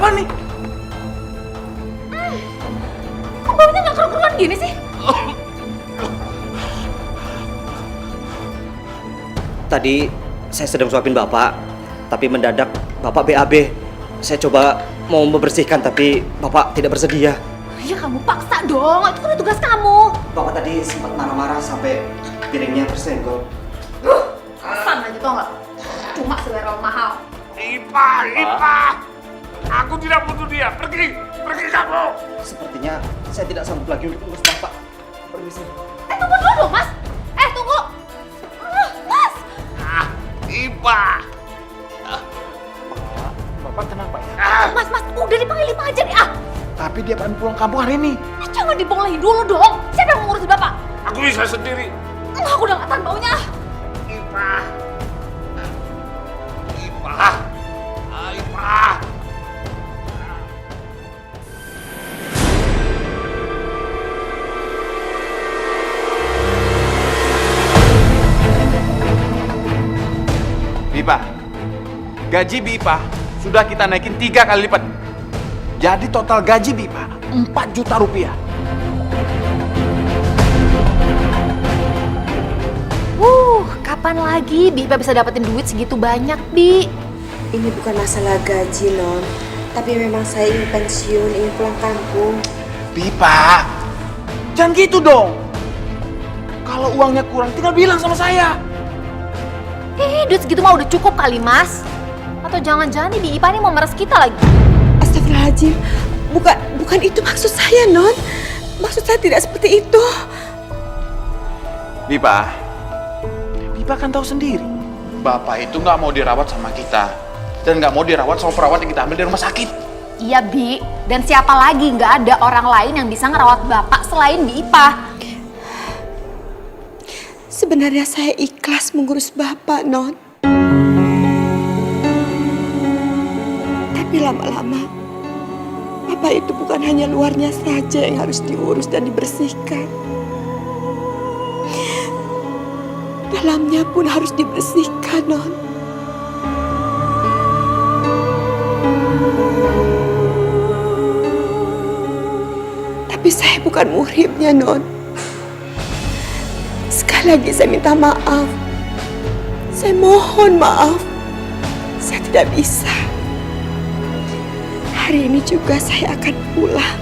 apa nih? Kok baunya nggak keruan gini sih? Tadi saya sedang suapin Bapak, tapi mendadak Bapak BAB. Saya coba mau membersihkan, tapi Bapak tidak bersedia. Ya kamu paksa dong, itu kan tugas kamu. Bapak tadi sempat marah-marah sampai piringnya tersenggol. Pesan aja tau nggak? Cuma selera mahal. Ipa! Aku tidak butuh dia. Pergi kamu. Sepertinya saya tidak sanggup lagi untuk urus Bapak. Permisi. Tunggu dulu dong, Mas. Tunggu. Mas. Ipa. Bapak tenang Pak ya. Mas, udah dipanggil Ipa aja deh. Tapi dia akan pulang kampung hari ini. Jangan dibolehin dulu dong. Siapa yang mengurusi Bapak? Aku bisa sendiri. Aku udah nggak tahan baunya. Ipa. Bipa, gaji Bipa sudah kita naikin 3 kali lipat. Jadi total gaji Bipa 4 juta rupiah. Kapan lagi Bipa bisa dapetin duit segitu banyak, Bi? Ini bukan masalah gaji, Non. Tapi memang saya ingin pensiun, ingin pulang kampung. Bipa, jangan gitu dong. Kalau uangnya kurang tinggal bilang sama saya. Duit segitu mah udah cukup kali, Mas. Atau jangan-jangan nih Bi Ipa nih mau meres kita lagi? Astagfirullahaladzim. Bukan itu maksud saya, Non. Maksud saya tidak seperti itu. Bipa kan tahu sendiri. Bapak itu nggak mau dirawat sama kita. Dan nggak mau dirawat sama perawat yang kita ambil dari rumah sakit. Iya, Bi. Dan siapa lagi nggak ada orang lain yang bisa ngerawat Bapak selain Bi Ipa? Sebenarnya saya ikhlas mengurus Bapak, Non. Tapi lama-lama, Bapak itu bukan hanya luarnya saja yang harus diurus dan dibersihkan. Dalamnya pun harus dibersihkan, Non. Tapi saya bukan muhrimnya, Non. Sekali lagi saya minta maaf. Saya mohon maaf. Saya tidak bisa. Hari ini juga saya akan pulang.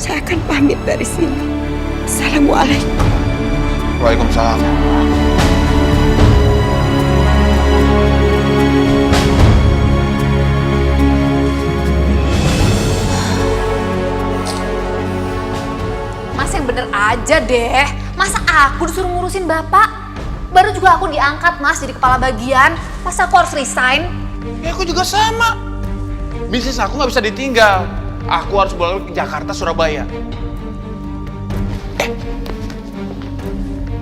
Saya akan pamit dari sini. Assalamualaikum. Waalaikumsalam. Mas yang bener aja deh. Masa aku disuruh ngurusin Bapak? Baru juga aku diangkat, Mas, jadi kepala bagian. Masa aku harus resign? Ya aku juga sama. Bisnis aku nggak bisa ditinggal. Aku harus bolak ke Jakarta, Surabaya.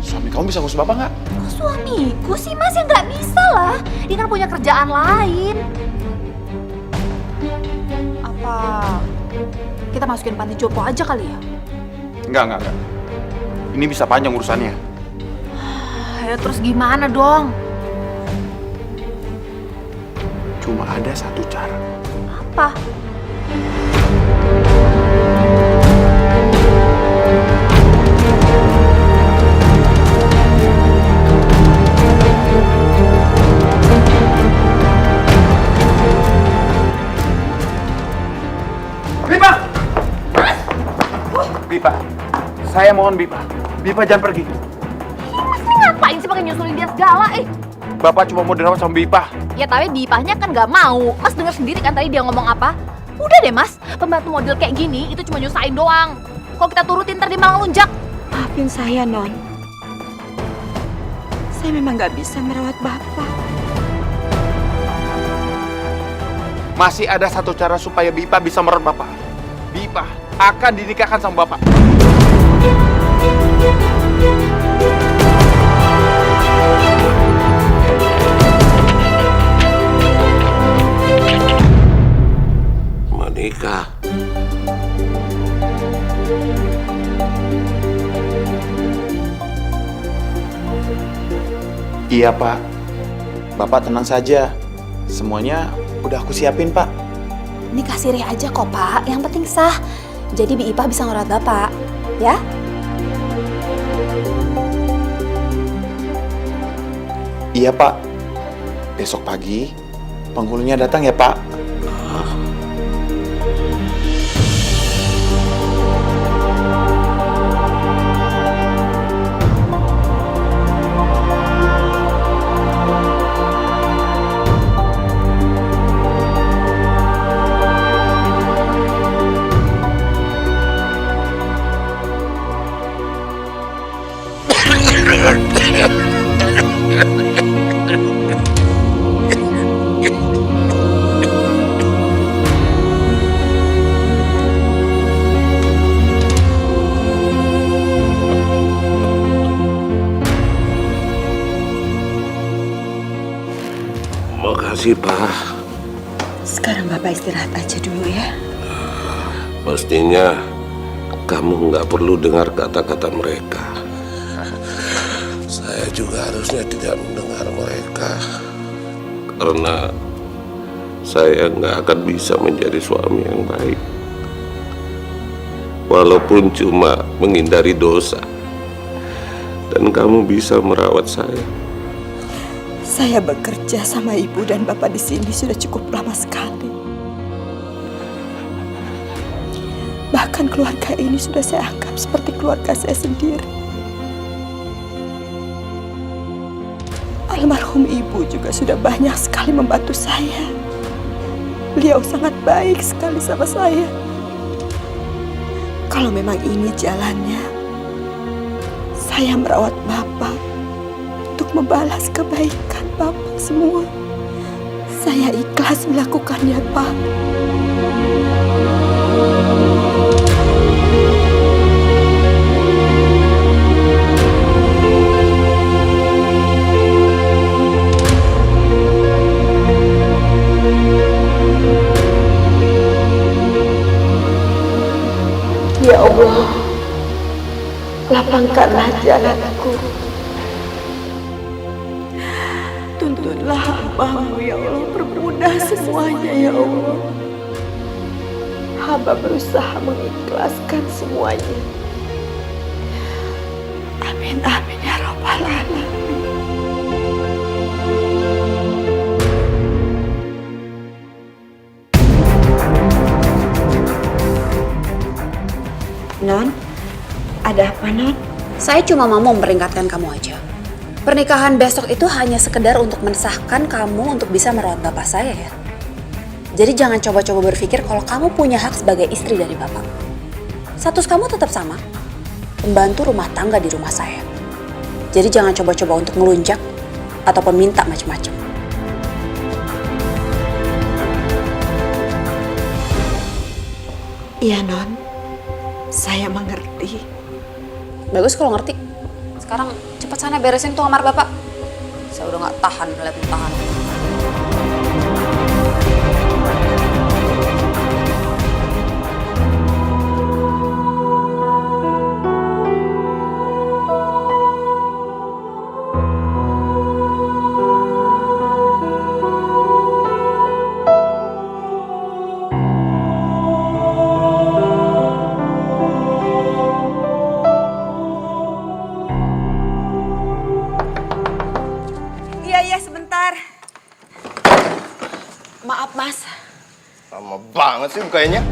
Suami kamu bisa ngurus Bapak nggak? Kok suamiku sih, Mas? Ya nggak bisa lah. Dia kan punya kerjaan lain. Apa kita masukin panti jompo aja kali ya? Enggak. Ini bisa panjang urusannya. Ya terus gimana dong? Cuma ada satu cara. Apa? Bipa, saya mohon Bipa jangan pergi. Mas ini ngapain sih pakai nyusulin dia segala? Bapak cuma mau dirawat sama Bipa. Ya tapi Bipahnya kan nggak mau. Mas denger sendiri kan tadi dia ngomong apa? Udah deh Mas, pembantu model kayak gini itu cuma nyusahin doang. Kalau kita turutin ntar dia malah lunjak. Maafin saya, Non. Saya memang nggak bisa merawat Bapak. Masih ada satu cara supaya Bipa bisa merawat Bapak. Bipa akan dinikahkan sama Bapak. Menikah. Iya Pak, Bapak tenang saja. Semuanya Udah aku siapin, Pak. Ini kasih Reh aja kok, Pak. Yang penting sah. Jadi Bi Ipah bisa ngerawat Bapak, ya? Iya, Pak. Besok pagi penghulunya datang ya, Pak. Makasih, Pak. Sekarang Bapak istirahat aja dulu ya. Mestinya kamu nggak perlu dengar kata-kata mereka. Saya juga harusnya tidak mendengar mereka. Karena saya nggak akan bisa menjadi suami yang baik. Walaupun cuma menghindari dosa. Dan kamu bisa merawat saya. Saya bekerja sama Ibu dan Bapak di sini sudah cukup lama sekali. Bahkan keluarga ini sudah saya anggap seperti keluarga saya sendiri. Almarhum Ibu juga sudah banyak sekali membantu saya. Beliau sangat baik sekali sama saya. Kalau memang ini jalannya, saya merawat Bapak untuk membalas kebaikan Bapak semua. Saya ikhlas melakukannya, Pak. Ya Allah, lapangkanlah jalanku. Tuntunlah hamba-Mu ya Allah, permudah semuanya ya Allah. Hamba berusaha mengikhlaskan semuanya. Amin, amin ya Rabbal Alamin. Non, ada apa Non? Saya cuma mau memperingatkan kamu aja. Pernikahan besok itu hanya sekedar untuk mensahkan kamu untuk bisa merawat bapak saya ya. Jadi jangan coba-coba berpikir kalau kamu punya hak sebagai istri dari bapak. Status kamu tetap sama, pembantu rumah tangga di rumah saya. Jadi jangan coba-coba untuk ngelunjak ataupun minta macam-macam. Iya Non, saya mengerti. Bagus kalau ngerti. Sekarang cepat sana beresin tuh kamar bapak. Saya udah gak tahan ngeliat tahan. Iya, sebentar. Maaf, Mas. Lama banget sih bukanya.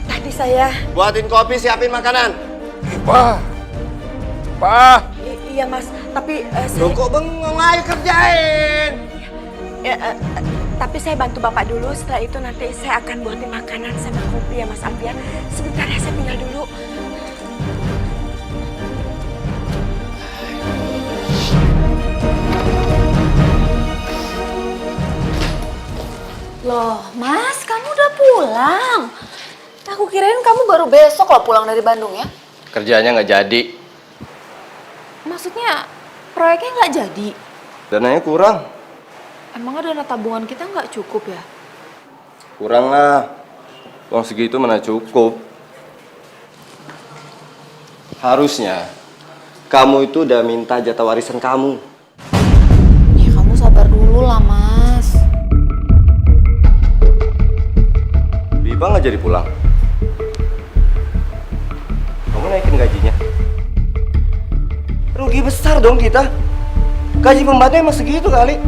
Tadi saya... Buatin kopi, siapin makanan. Pak. Pak. Iya, Mas. Tapi Loh kok bengong, ayo kerjain. tapi saya bantu Bapak dulu. Setelah itu nanti saya akan buatin makanan sama kopi ya, Mas Alfian. Sebentar ya, saya tinggal dulu. Loh, Mas, kamu udah pulang? Aku kirain kamu baru besok loh pulang dari Bandung ya? Kerjanya nggak jadi. Maksudnya proyeknya nggak jadi? Dananya kurang. Emang dana tabungan kita nggak cukup ya? Kurang lah. Uang segitu mana cukup. Harusnya kamu itu udah minta jatah warisan kamu. Ya kamu sabar dulu lah, Mas. jadi pulang. Kamu naikin gajinya. Rugi besar dong kita. Gaji pembantu emang segitu kali.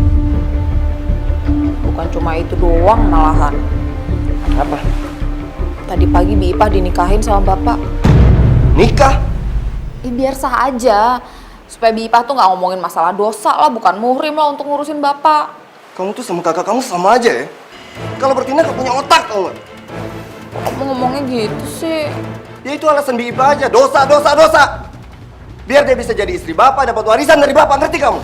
Bukan cuma itu doang malahan. Apa? Tadi pagi Bi Ipah dinikahin sama bapak. Nikah? Biar sah aja. Supaya Bi Ipah tuh nggak ngomongin masalah dosa lah, bukan muhrim lah untuk ngurusin bapak. Kamu tuh sama kakak kamu sama aja ya. Kalau bertindak gak punya otak, tau gak? Kok kamu ngomongnya gitu sih? Ya itu alasan Bi Ipah aja. Dosa, dosa, dosa. Biar dia bisa jadi istri bapak, dapat warisan dari bapak. Ngerti kamu?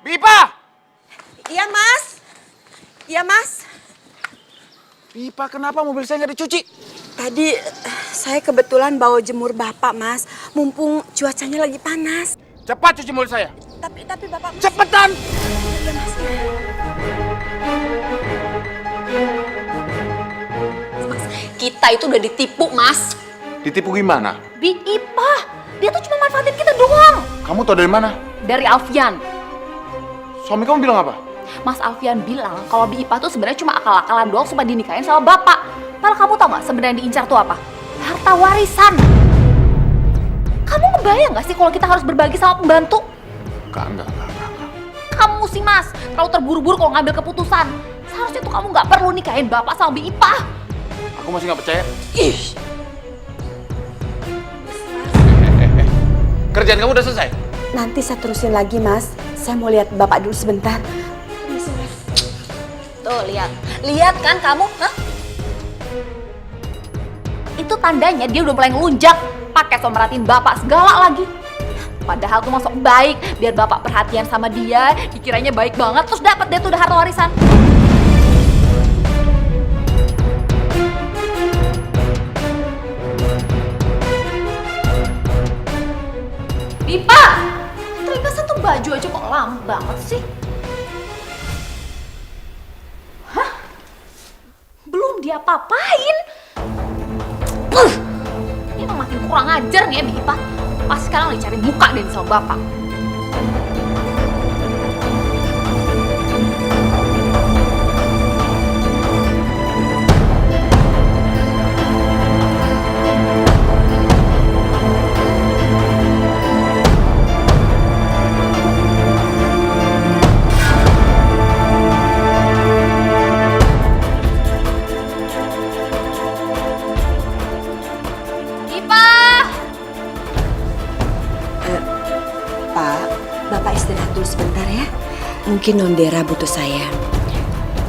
Bipa! Iya, Mas. Iya, Mas. Bipa, kenapa mobil saya nggak dicuci? Tadi saya kebetulan bawa jemur Bapak, Mas. Mumpung cuacanya lagi panas. Cepat cuci mobil saya. Tapi Bapak... Cepetan! Iya, Mas. Mas, kita itu udah ditipu, Mas. Ditipu gimana? Bi Ipah, dia tuh cuma manfaatin kita doang. Kamu tahu dari mana? Dari Alfian. Suami kamu bilang apa? Mas Alfian bilang kalau Bi Ipah tuh sebenarnya cuma akal-akalan doang supaya dinikahin sama bapak. Padahal kamu tau gak sebenarnya diincar tuh apa? Harta warisan. Kamu ngebayang gak sih kalau kita harus berbagi sama pembantu? Enggak. Kamu sih Mas, terlalu terburu-buru kalau ngambil keputusan. Seharusnya tuh kamu gak perlu nikahin bapak sama Bi Ipah. Aku masih nggak percaya. Ih, Kerjaan kamu udah selesai? Nanti saya terusin lagi, Mas. Saya mau lihat Bapak dulu sebentar. tuh lihat. Lihat kan kamu, hah? Itu tandanya dia udah mulai ngelunjak, pakai so merhatiin bapak segala lagi. Padahal tuh masuk baik, biar bapak perhatian sama dia, dikiranya baik banget, terus dapat dia tuh udah harta warisan. Bipa, terima satu baju aja kok lama banget sih. Hah? Belum dia papain. Ini emang makin kurang ajar nih ya Bipa. Pas sekarang lagi cari muka deh sama bapak. Pak, Bapak istirahat dulu sebentar ya. Mungkin Nondera butuh saya.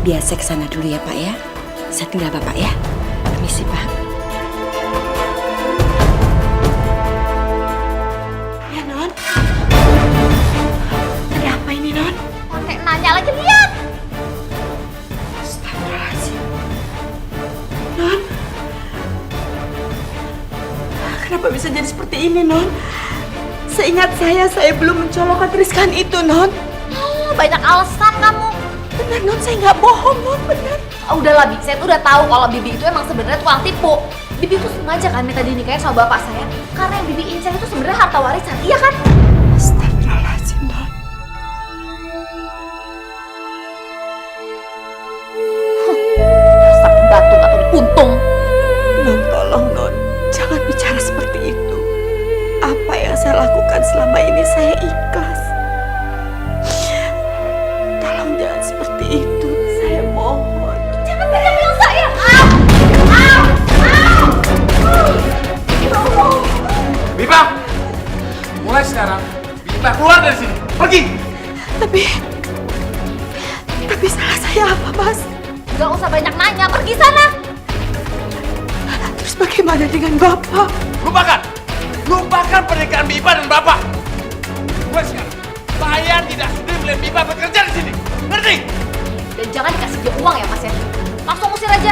Biar saya kesana dulu ya Pak ya. Saya tinggal Bapak ya. Permisi Pak. Ya Non. Ada apa ini Non? Pakai nanya lagi, lihat. Astagfirullahaladzim. Non. Kenapa bisa jadi seperti ini Non? Seingat saya belum mencolokkan tuliskan itu, Non. Oh, banyak alasan kamu. Benar, Non. Saya nggak bohong, Non. Benar. Udahlah, Bi. Saya tuh udah tahu kalau Bibi itu emang sebenarnya tukang tipu. Bibi tuh sengaja kan minta dinikahin sama bapak saya. Karena yang Bibi incar itu sebenarnya harta warisan. Iya kan? Astagfirullahaladzim, Non. Dasar batu gak tahu diuntung. Non, tolong, Non. Jangan bicara seperti itu. Apa yang saya lakukan selama ini saya ikhlas. Tolong jangan seperti itu. Saya mohon. Jangan pegang saya. Au! Bipa! Mulai sekarang, Bipa keluar dari sini. Pergi! Tapi salah saya apa, Mas? Gak usah banyak nanya, pergi sana. Terus bagaimana dengan Bapak? Lupakan pernikahan Bipa dan Bapak. Mulai sekarang, saya tidak sudi melihat Bipa bekerja di sini. Ngerti? Dan jangan dikasih dia uang ya, Mas ya. Langsung usir aja.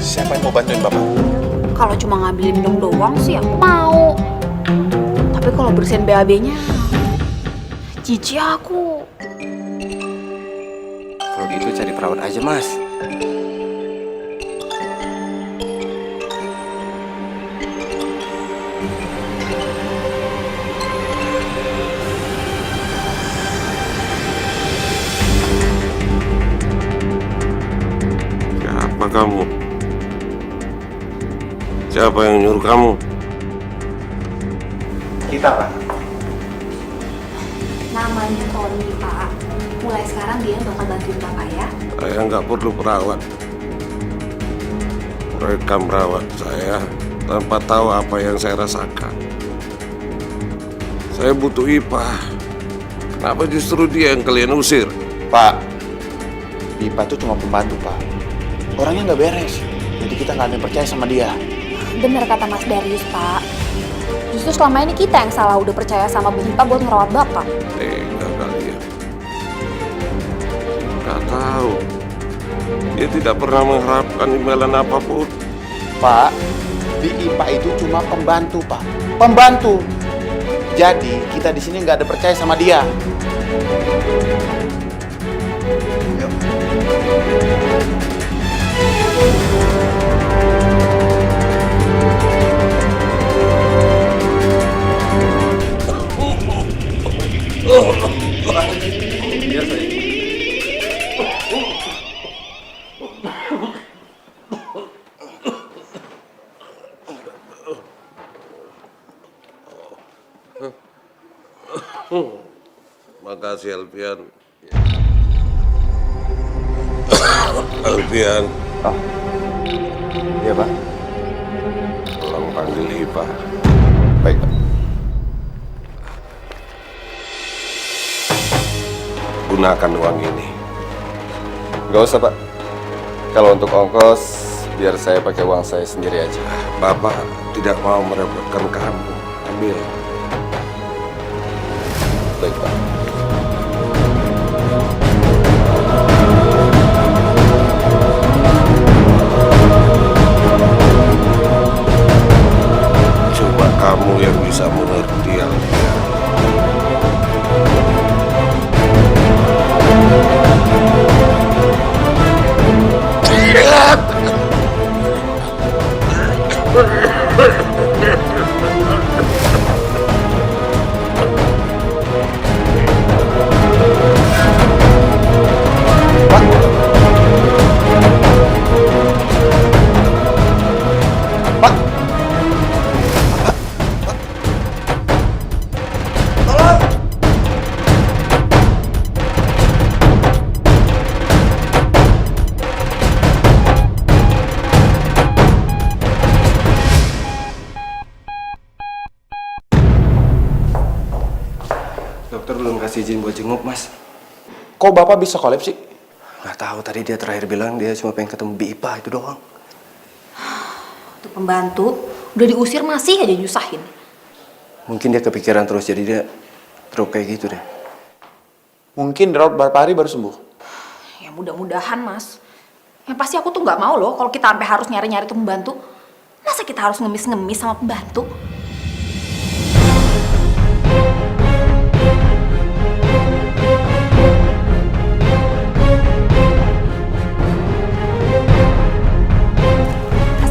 Siapa yang mau bantuin Bapak? Kalau cuma ngambilin minum doang sih aku mau. Tapi kalau bersihin BAB-nya, jijik aku. Kalau gitu cari perawat aja, Mas. Siapa kamu? Siapa yang nyuruh kamu? Kita, Pak. Namanya Tony, Pak. Mulai sekarang dia bakal bantuin Bapak ya. Saya nggak perlu perawat. Mereka merawat saya tanpa tahu apa yang saya rasakan. Saya butuh Ipah. Kenapa justru dia yang kalian usir? Pak, Bipa itu cuma pembantu, Pak. Orangnya nggak beres. Jadi kita nggak ada yang percaya sama dia. Bener kata Mas Darius, Pak. Justru selama ini kita yang salah udah percaya sama Bapak buat ngerawat Bapak. Tega kalian. Nggak tahu. Dia tidak pernah mengharapkan imbalan apapun. Pak, di IPA itu cuma pembantu, Pak. Pembantu. Jadi kita di sini nggak ada percaya sama dia. Makasih Alfian. Alfian, Iya, Pak. tolong panggil Ipah. Baik, Pak. Gunakan uang ini. Nggak usah, Pak. Kalau untuk ongkos, biar saya pakai uang saya sendiri aja. Bapak tidak mau merepotkan kamu. Ambil. Baik, Pak. Coba kamu yang bisa mengerti Alfian. Dokter belum kasih izin buat jenguk, Mas. Kok Bapak bisa kolaps sih? Nggak tahu, tadi dia terakhir bilang dia cuma pengen ketemu Bipa itu doang. Untuk pembantu, udah diusir masih aja nyusahin. Mungkin dia kepikiran terus, jadi dia drop kayak gitu deh. Mungkin dirawat beberapa hari baru sembuh. Ya mudah-mudahan, Mas. Yang pasti aku tuh nggak mau loh kalau kita sampai harus nyari-nyari tuh pembantu. Masa kita harus ngemis-ngemis sama pembantu?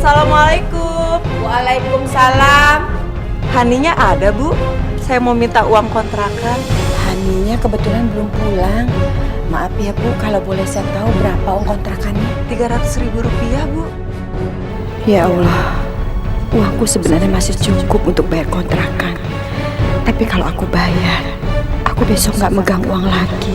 Assalamualaikum. Waalaikumsalam. Haninya ada, Bu. Saya mau minta uang kontrakan. Haninya kebetulan belum pulang. Maaf ya, Bu, kalau boleh saya tahu berapa uang kontrakannya? 300.000 rupiah, Bu. Ya Allah, uangku sebenarnya masih cukup untuk bayar kontrakan. Tapi kalau aku bayar, aku besok nggak megang uang lagi.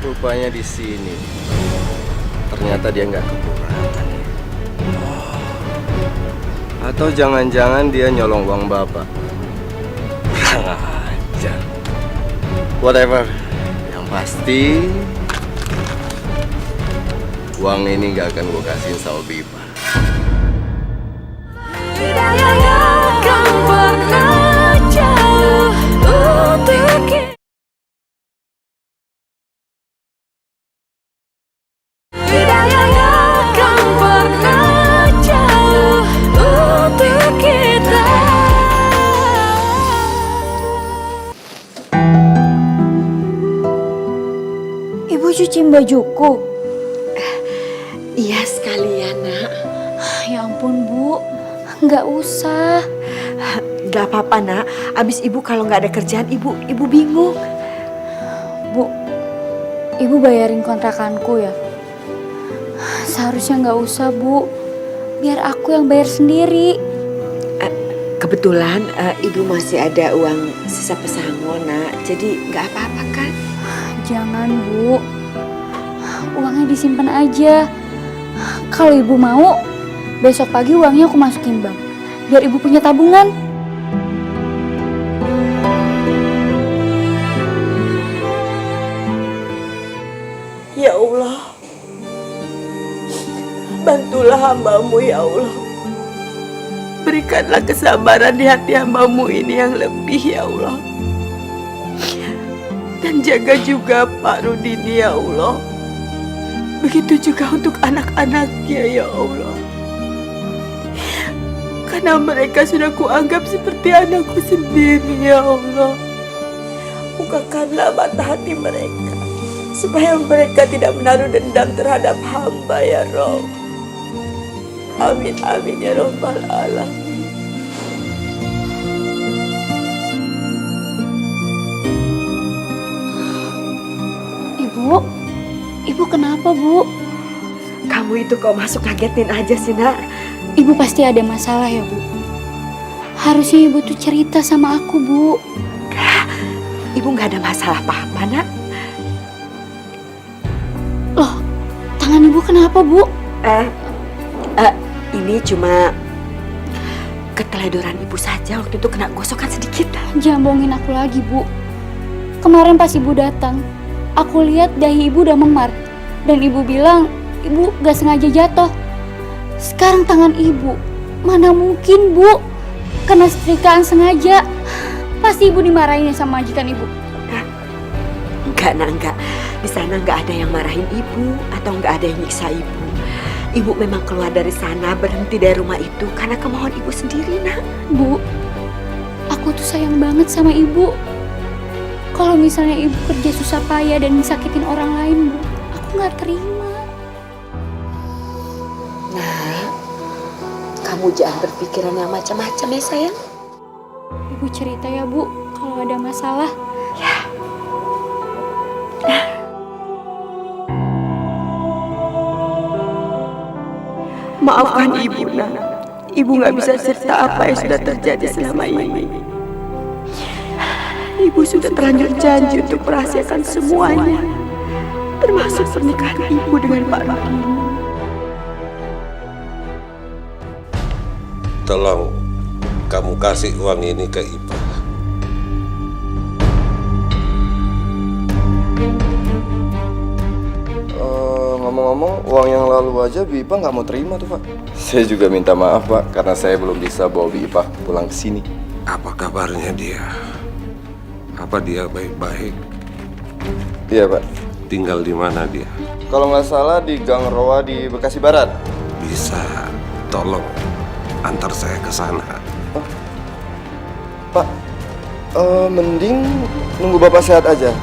Rupanya di sini. Ternyata dia nggak kekurangan. Atau jangan-jangan dia nyolong uang Bapak. Kurang ajar. Whatever. Yang pasti Uang ini gak akan gue kasihin sama Bipa. Ibu cuciin bajuku. Iya sekalian, Nak. Ya ampun, Bu. Nggak usah. Gak apa-apa, Nak. Abis ibu kalau nggak ada kerjaan, ibu bingung. Bu, ibu bayarin kontrakanku ya? Seharusnya nggak usah, Bu. Biar aku yang bayar sendiri. Kebetulan ibu masih ada uang sisa pesangon, Nak. Jadi nggak apa-apa kan? Jangan, Bu. Uangnya disimpan aja. Kalau ibu mau, besok pagi uangnya aku masukin bank. Biar ibu punya tabungan. Ya Allah, bantulah hamba-Mu ya Allah. Berikanlah kesabaran di hati hamba-Mu ini yang lebih ya Allah. Dan jaga juga Pak Rudini ya Allah. Begitu juga untuk anak-anaknya ya Allah. Karena mereka sudah kuanggap seperti anakku sendiri ya Allah. Bukakanlah mata hati mereka, supaya mereka tidak menaruh dendam terhadap hamba ya Rabb. Amin amin ya Rabbal alamin. Ibu kenapa, Bu? Kamu itu kok masuk ngagetin aja sih, Nak? Ibu pasti ada masalah ya, Bu? Harusnya ibu tuh cerita sama aku, Bu. Ibu nggak ada masalah apa-apa, Nak. Loh, tangan ibu kenapa, Bu? Ini cuma keteledoran ibu saja, waktu itu kena gosokan sedikit. Jangan bohongin aku lagi, Bu. Kemarin pas ibu datang, aku lihat dahi ibu udah memar. Dan ibu bilang, ibu gak sengaja jatuh. Sekarang tangan ibu, mana mungkin, Bu? Kena setrikaan sengaja. Pasti ibu dimarahin sama majikan ibu. Enggak, Nak, enggak. Di sana enggak ada yang marahin ibu atau enggak ada yang nyiksa ibu. Ibu memang keluar dari sana, berhenti dari rumah itu karena kemauan ibu sendiri, Nak. Bu, aku tuh sayang banget sama ibu. Kalau misalnya ibu kerja susah payah dan sakitin orang lain, Bu, aku nggak terima. Nah, kamu jangan berpikiran yang macam-macam ya, sayang. Ibu cerita ya, Bu, kalau ada masalah. Ya. Maafkan ibu, Nak. Ibu nggak bisa cerita apa yang sudah terjadi selama ini. Ibu sudah terlanjur janji untuk merahasiakan semuanya, termasuk pernikahan ibu dengan Pak Rudini. Tolong kamu kasih uang ini ke Ipa. Ngomong-ngomong, uang yang lalu aja Bipa nggak mau terima tuh, Pak. Saya juga minta maaf, Pak, karena saya belum bisa bawa Bipa pulang ke sini. Apa kabarnya dia? Apa dia baik-baik? Iya, Pak. Tinggal di mana dia? Kalau nggak salah di Gang Roa di Bekasi Barat. Bisa tolong antar saya ke sana. Pak, mending nunggu Bapak sehat aja,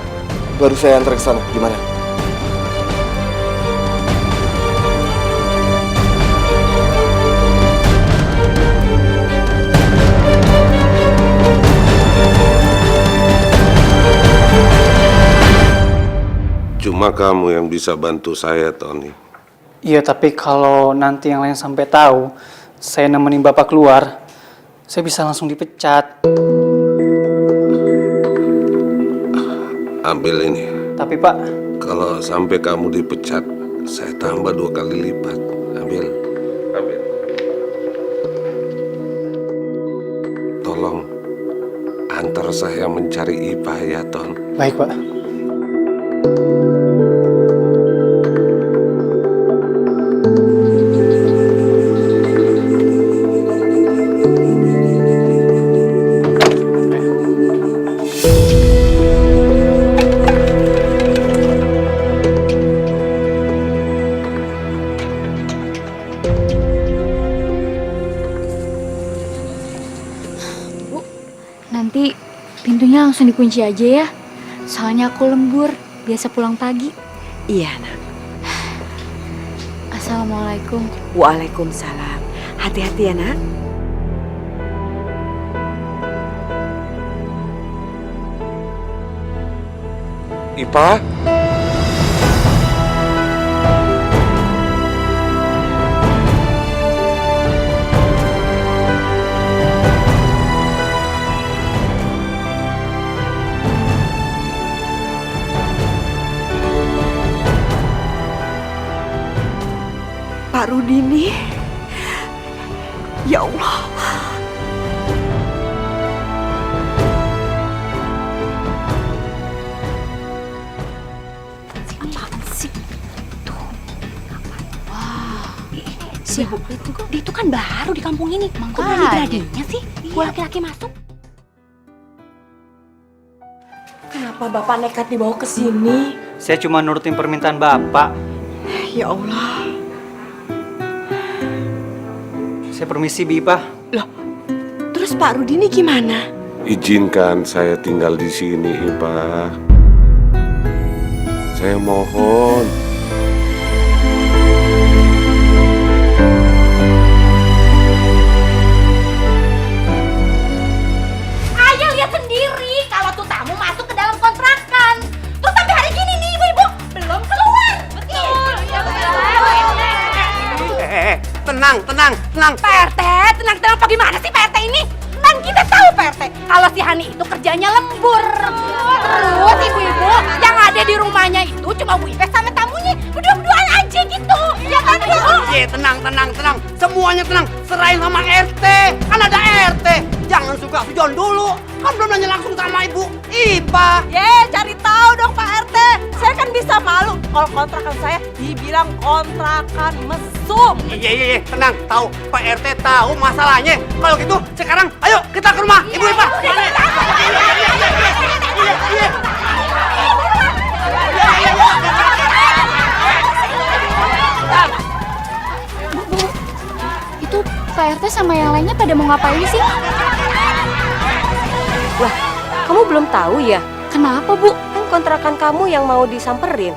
baru saya antar ke sana. Gimana? Cuma kamu yang bisa bantu saya, Tony. Iya, tapi kalau nanti yang lain sampai tahu saya nemenin Bapak keluar, saya bisa langsung dipecat. Ambil ini. Tapi Pak, Kalau sampai kamu dipecat, saya tambah 2 kali lipat. Ambil. Ambil. Tolong antar saya mencari Ipa ya, Ton. baik Pak. pintunya langsung dikunci aja ya. Soalnya aku lembur, biasa pulang pagi. Iya, nak. Assalamualaikum. Waalaikumsalam. Hati-hati ya, nak. Ipa? Pak Rudini. Ya Allah. Dia itu kan baru di kampung ini. Kok berani-beraninya sih laki-laki masuk? Kenapa Bapak nekat dibawa ke sini? Saya cuma nurutin permintaan Bapak. Ya Allah. Saya permisi, Bipa. Loh, terus Pak Rudini gimana? Izinkan saya tinggal di sini, Ipa. Saya mohon. Ayah lihat sendiri kalau tuh tamu masuk ke dalam kontrakan. Terus sampai hari gini nih ibu-ibu belum keluar. Betul. Tenang. Pak RT, tenang apa gimana sih Pak RT ini? Kan kita tahu Pak RT kalau si Hani itu kerjanya lembur. Terus ibu-ibu yang ada di rumahnya itu cuma Bu Ipe sama tamunya berdua-duaan aja gitu. Ya kan Bu? Iya, tenang. Semuanya tenang. Serahin sama RT. Kan ada RT. Jangan suka sujon dulu. Kan belum nanya langsung sama Ibu Ipa. Cari tahu dong Pak RT. Saya kan bisa malu kalau kontrakan saya dibilang kontrakan mesum. Iya, tenang. Tahu Pak RT tahu masalahnya. Kalau gitu sekarang ayo kita ke rumah Ibu Ipa. Itu Pak RT sama yang lainnya pada mau ngapain sih? Wah, kamu belum tahu ya? Kenapa, Bu? Kan kontrakan kamu yang mau disamperin.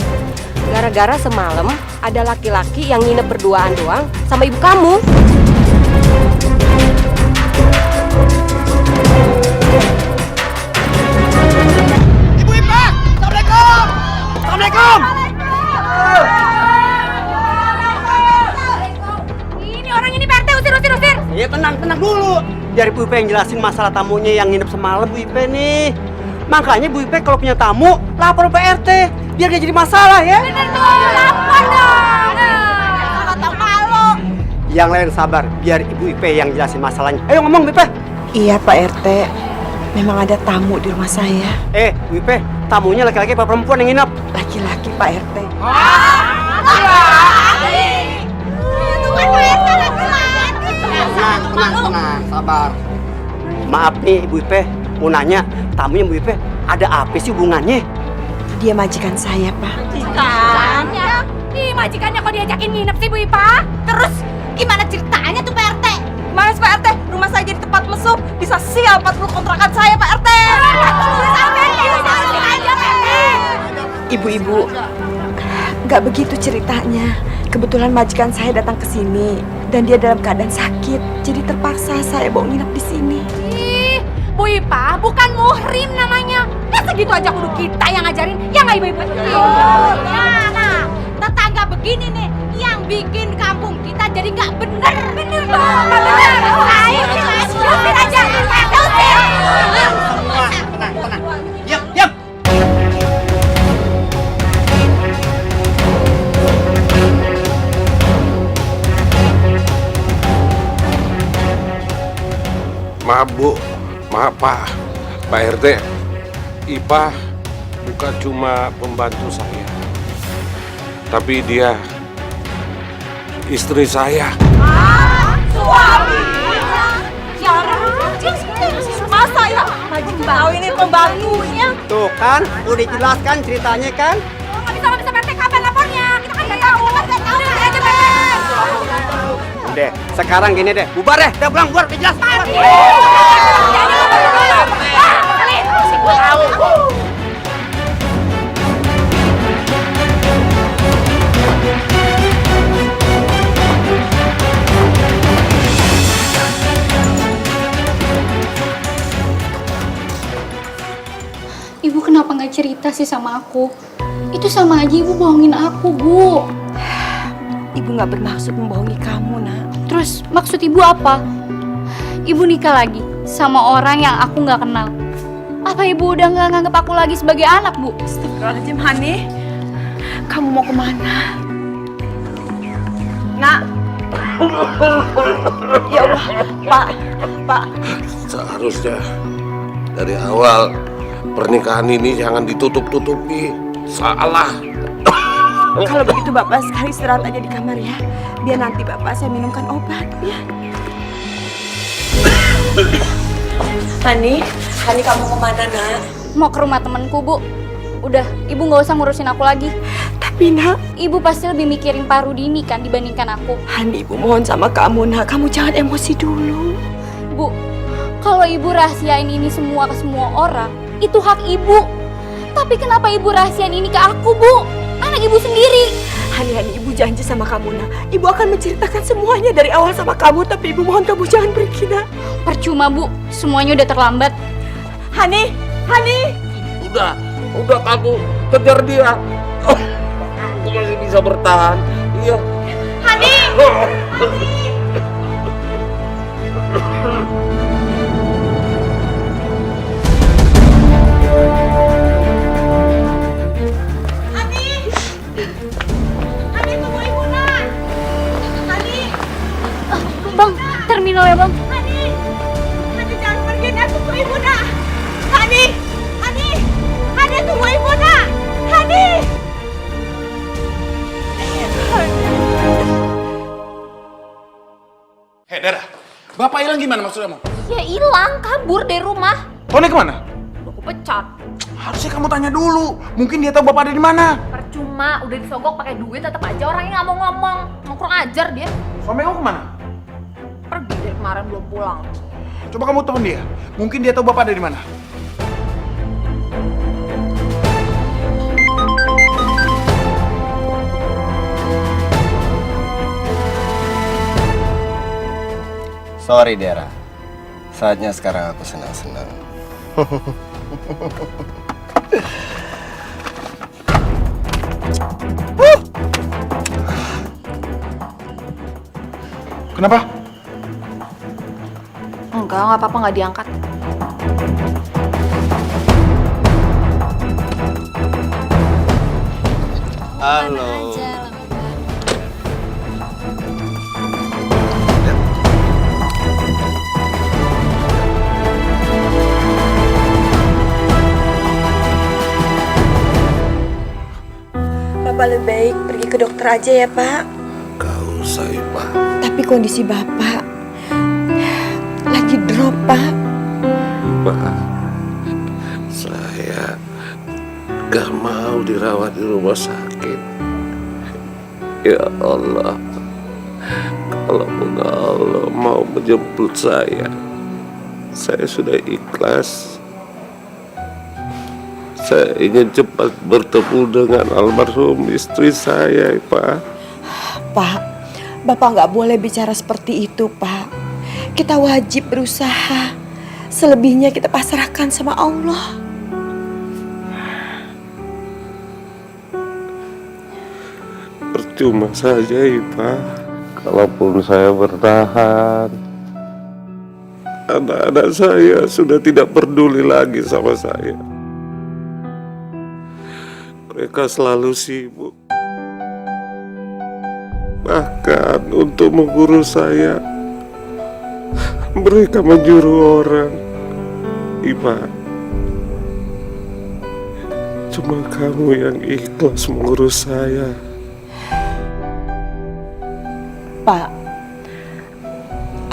Gara-gara semalam ada laki-laki yang nginep berduaan doang sama ibu kamu. Ibu Ipa, Assalamualaikum. Ini orang ini Pak RT usir. Iya, tenang dulu. Biar Bu Ipe yang jelasin masalah tamunya yang nginep semalam Bu Ipe nih. Makanya Bu Ipe kalau punya tamu lapor Pak RT biar gak jadi masalah ya. Bener tuh, lapor dong. Kata malu. Yang lain sabar biar Ibu Ipe yang jelasin masalahnya. Ayo ngomong Bu Ipe. Iya Pak RT. Memang ada tamu di rumah saya. Bu Ipe, tamunya laki-laki apa perempuan yang nginep? Laki-laki Pak RT. Tenang, sabar. Maaf nih Ibu Ipe, mau nanya, tamunya Bu Ipe ada apa sih hubungannya? Dia majikan saya, Pak. Majikannya? Ih, majikannya kok diajakin nginep sih Bu Ipa? Terus gimana ceritanya tuh Pak RT? Mas Pak RT, rumah saya jadi tempat mesum. Bisa sial 40 kontrakan saya Pak RT. Ibu-ibu, nggak begitu ceritanya. Kebetulan majikan saya datang ke sini dan dia dalam keadaan sakit, jadi terpaksa saya bawa nginep di sini. Ih, Bu Ipa bukan muhrim namanya. Masa gitu aja kudu kita yang ngajarin, ya nggak ibu-ibu? Nah, tetangga begini nih yang bikin kampung kita jadi nggak bener. Bener banget. Ayo kita usir aja. Tenang. Diam. Maaf Bu, maaf Pak RT. Ipa bukan cuma pembantu saya, tapi dia istri saya. Suami. Masa ya majikan tahu ini pembantunya? Tuh kan, udah dijelaskan ceritanya kan? Nggak bisa Pak RT, kapan lapornya? Kita kan nggak tahu. Udah, sekarang gini deh, bubar deh, udah pulang, bubar, udah jelas. Si Ibu kenapa nggak cerita sih sama aku? Itu sama aja ibu bohongin aku, Bu. Ibu nggak bermaksud membohongi kamu, nak. Terus maksud ibu apa? Ibu nikah lagi sama orang yang aku nggak kenal. Apa ibu udah nggak nganggap aku lagi sebagai anak, Bu? Astagfirullahaladzim, Hani. Kamu mau kemana? Nak. Ya Allah, Pak. Seharusnya dari awal pernikahan ini jangan ditutup-tutupi. Salah. Kalau begitu Bapak sekarang istirahat aja di kamar ya. Biar nanti Bapak saya minumkan obat ya. Hani kamu kemana, nak? Mau ke rumah temanku, Bu. Udah, ibu nggak usah ngurusin aku lagi. Tapi nak, Ibu pasti lebih mikirin Pak Rudini kan dibandingkan aku. Hani, ibu mohon sama kamu, nak. Kamu jangan emosi dulu. Bu, kalau ibu rahasiain ini semua ke semua orang, itu hak ibu. Tapi kenapa ibu rahasiain ini ke aku, Bu? Anak ibu sendiri. Hani, ibu janji sama kamu, nak. Ibu akan menceritakan semuanya dari awal sama kamu. Tapi ibu mohon kamu jangan pergi, nak. Percuma, Bu. Semuanya udah terlambat. Hani. Udah kamu kejar dia. Aku masih bisa bertahan. Iya. Hani. Bang, terminal ya, Bang. Hani jangan pergi, nak. Tunggu ibu, nak. Hani tunggu ibu, nak. Hani. Hei, Dara. Bapak hilang gimana maksud kamu? Ya hilang, kabur dari rumah. Tony kemana? Aku pecat. Harusnya kamu tanya dulu. Mungkin dia tahu bapak ada di mana. Percuma, udah disogok pakai duit tetap aja orangnya nggak mau ngomong. Mau kurang ajar dia. Suami kamu kemana? Pergi dari kemarin belum pulang. Coba kamu telepon dia. Mungkin dia tahu bapak ada di mana. Sorry, Dera. Saatnya sekarang aku senang-senang. Kenapa? Nggak apa-apa, nggak diangkat. Halo. Bapak lebih baik pergi ke dokter aja ya, Pak. Gak usah, Pak. Tapi kondisi Bapak lagi drop, Pak. Pak, saya gak mau dirawat di rumah sakit. Ya Allah, kalaupun Allah mau menjemput saya sudah ikhlas. Saya ingin cepat bertemu dengan almarhum istri saya, Pak. Pak, Bapak nggak boleh bicara seperti itu, Pak. Kita wajib berusaha. Selebihnya kita pasrahkan sama Allah. Percuma saja, Pak. Kalaupun saya bertahan, anak-anak saya sudah tidak peduli lagi sama saya. Mereka selalu sibuk. Bahkan untuk mengurus saya, mereka menyuruh orang. Ipa, cuma kamu yang ikhlas mengurus saya. Pak,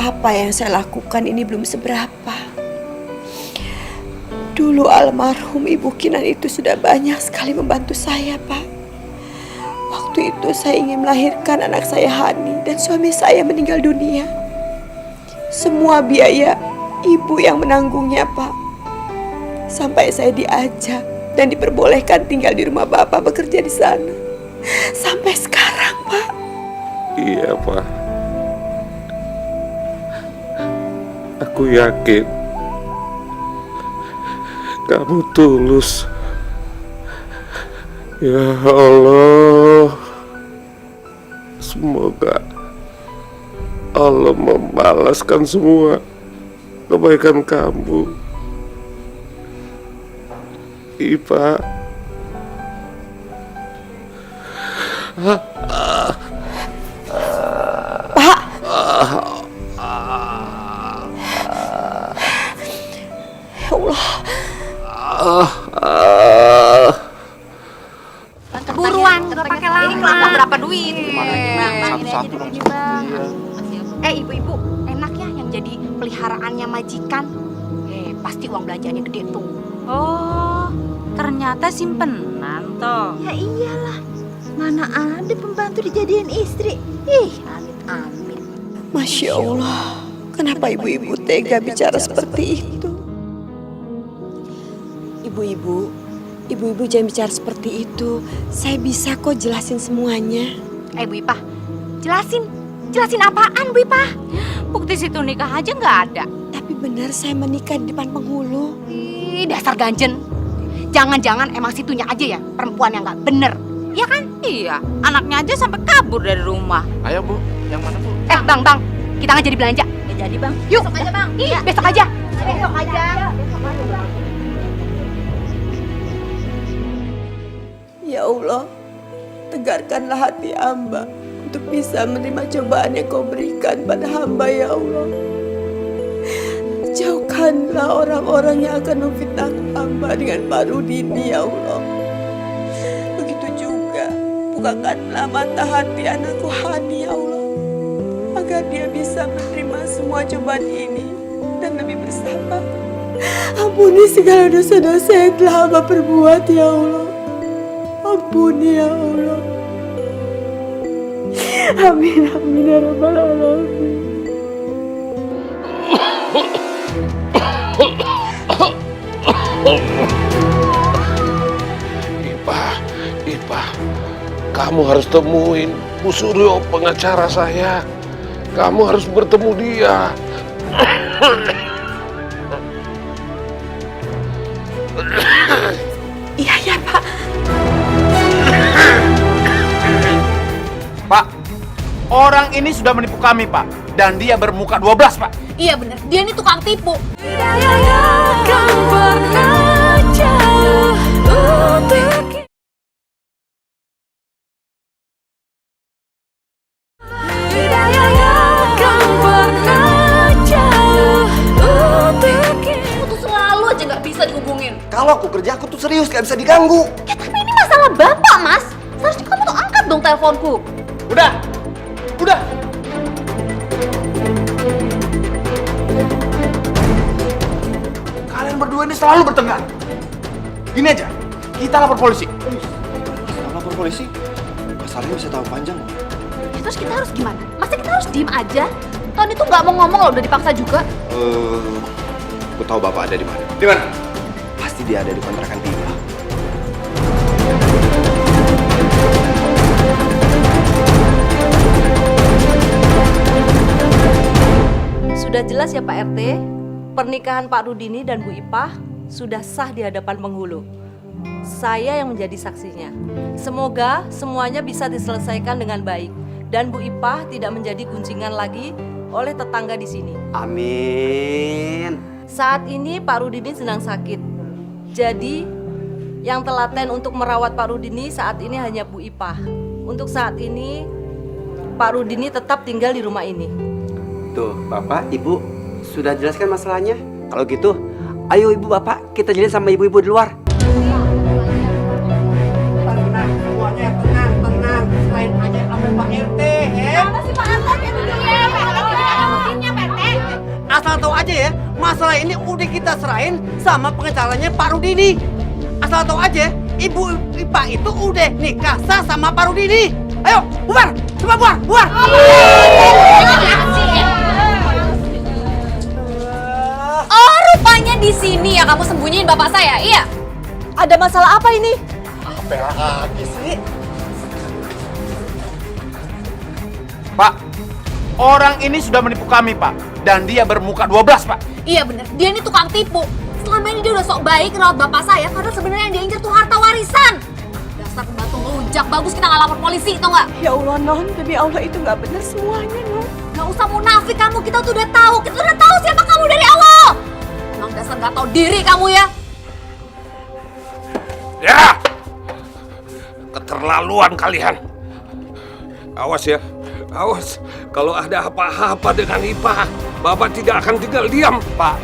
apa yang saya lakukan ini belum seberapa. Dulu almarhum Ibu Kinan itu sudah banyak sekali membantu saya, Pak. Waktu itu saya ingin melahirkan anak saya Hani dan suami saya meninggal dunia. Semua biaya Ibu yang menanggungnya, Pak. Sampai saya diajak dan diperbolehkan tinggal di rumah Bapak bekerja di sana. Sampai sekarang, Pak. Iya, Pak. Aku yakin kamu tulus. Ya Allah, semoga Allah membalaskan semua kebaikan kamu, Ipa. Ya Allah. Buruan, nggak pakai lama. Ini kelapa berapa duit? Satu-satu dong. Ibu-ibu, enak ya yang jadi peliharaannya majikan. Pasti uang belanjaannya gede tuh. Oh, ternyata simpenan toh. Ya iyalah, mana ada pembantu dijadiin istri. Ih, amit-amit. Masya Allah, kenapa ibu-ibu tega bicara seperti itu? Ibu-ibu jangan bicara seperti itu. Saya bisa kok jelasin semuanya. Bu Ipah, jelasin apaan Bu Ipah? Bukti situ nikah aja nggak ada. Tapi benar saya menikah di depan penghulu. Ih, dasar ganjen. Jangan-jangan emang situnya aja ya perempuan yang nggak bener. Iya kan? Iya, anaknya aja sampai kabur dari rumah. Ayo Bu, yang mana Bu? Bang, kita nggak jadi belanja. Ya jadi Bang. Yuk. Besok aja Bang. Iya, besok aja. Besok aja. Ya Allah, tegarkanlah hati hamba untuk bisa menerima cobaan yang kau berikan pada hamba ya Allah. Jauhkanlah orang-orang yang akan memfitnah hamba dengan Pak Rudini ya Allah. Begitu juga bukakanlah mata hati anakku Hani ya Allah, agar dia bisa menerima semua cobaan ini dan lebih bersabar. Ampuni segala dosa-dosa yang telah hamba perbuat ya Allah. Ampuni ya Allah. Amin ya rabbal alamin. Ipa, kamu harus temuin Bu Suryo, pengacara saya. Kamu harus bertemu dia. Iya Pak. Pak, orang ini sudah menipu kami Pak. Dan dia bermuka 12 Pak. Iya bener, dia ini tukang tipu. Aku tuh selalu aja nggak bisa dihubungin. Kalau aku kerja, aku tuh serius, gak bisa diganggu. Ya tapi ini masalah bapak, Mas. Seharusnya kamu tuh angkat dong teleponku. Udah. Kalian berdua ini selalu bertengkar. Gini aja, kita lapor polisi. Lapor polisi? Masalahnya bisa tahu panjang loh. Ya, terus kita harus gimana? Masa kita harus diem aja? Tony tuh nggak mau ngomong loh, udah dipaksa juga. Aku tahu bapak ada di mana. Di mana? Pasti dia ada di kontrakan Bima. Sudah jelas ya Pak RT, pernikahan Pak Rudini dan Bu Ipah sudah sah di hadapan penghulu. Saya yang menjadi saksinya. Semoga semuanya bisa diselesaikan dengan baik dan Bu Ipah tidak menjadi guncingan lagi oleh tetangga di sini. Amin. Saat ini Pak Rudini sedang sakit. Jadi yang telaten untuk merawat Pak Rudini saat ini hanya Bu Ipah. Untuk saat ini Pak Rudini tetap tinggal di rumah ini. Tuh, Bapak, Ibu sudah jelaskan masalahnya. Kalau gitu, ayo Ibu, Bapak, kita jelasin sama ibu-ibu di luar. Tenang, semuanya tenang. Selain aja sama Pak RT, Apa sih Pak RT? Asal tahu aja ya, masalah ini udah kita serahin sama pengacaranya Pak Rudini. Asal tahu aja, Ibu Ipa itu udah nikah sah sama Pak Rudini. Ayo, bubar, coba bubar. Oh, rupanya di sini ya kamu sembunyiin bapak saya, iya? Ada masalah apa ini? Apa lagi sih? Pak, orang ini sudah menipu kami, Pak. Dan dia bermuka 12, Pak. Iya bener, dia ini tukang tipu. Selama ini dia udah sok baik rawat bapak saya, karena sebenarnya yang dia incer tuh harta warisan. Dasar pembantu ngelunjak, bagus kita nggak lapor polisi, tau nggak? Ya Allah, Non, demi Allah itu nggak benar semuanya, Non. Gak usah munafik kamu, kita tuh udah tahu. Kita udah tahu siapa kamu dari awal. Emang dasar nggak tahu diri kamu ya. Ya! Keterlaluan kalian. Awas ya, awas. Kalau ada apa-apa dengan Ipa, Bapak tidak akan tinggal diam. Pak,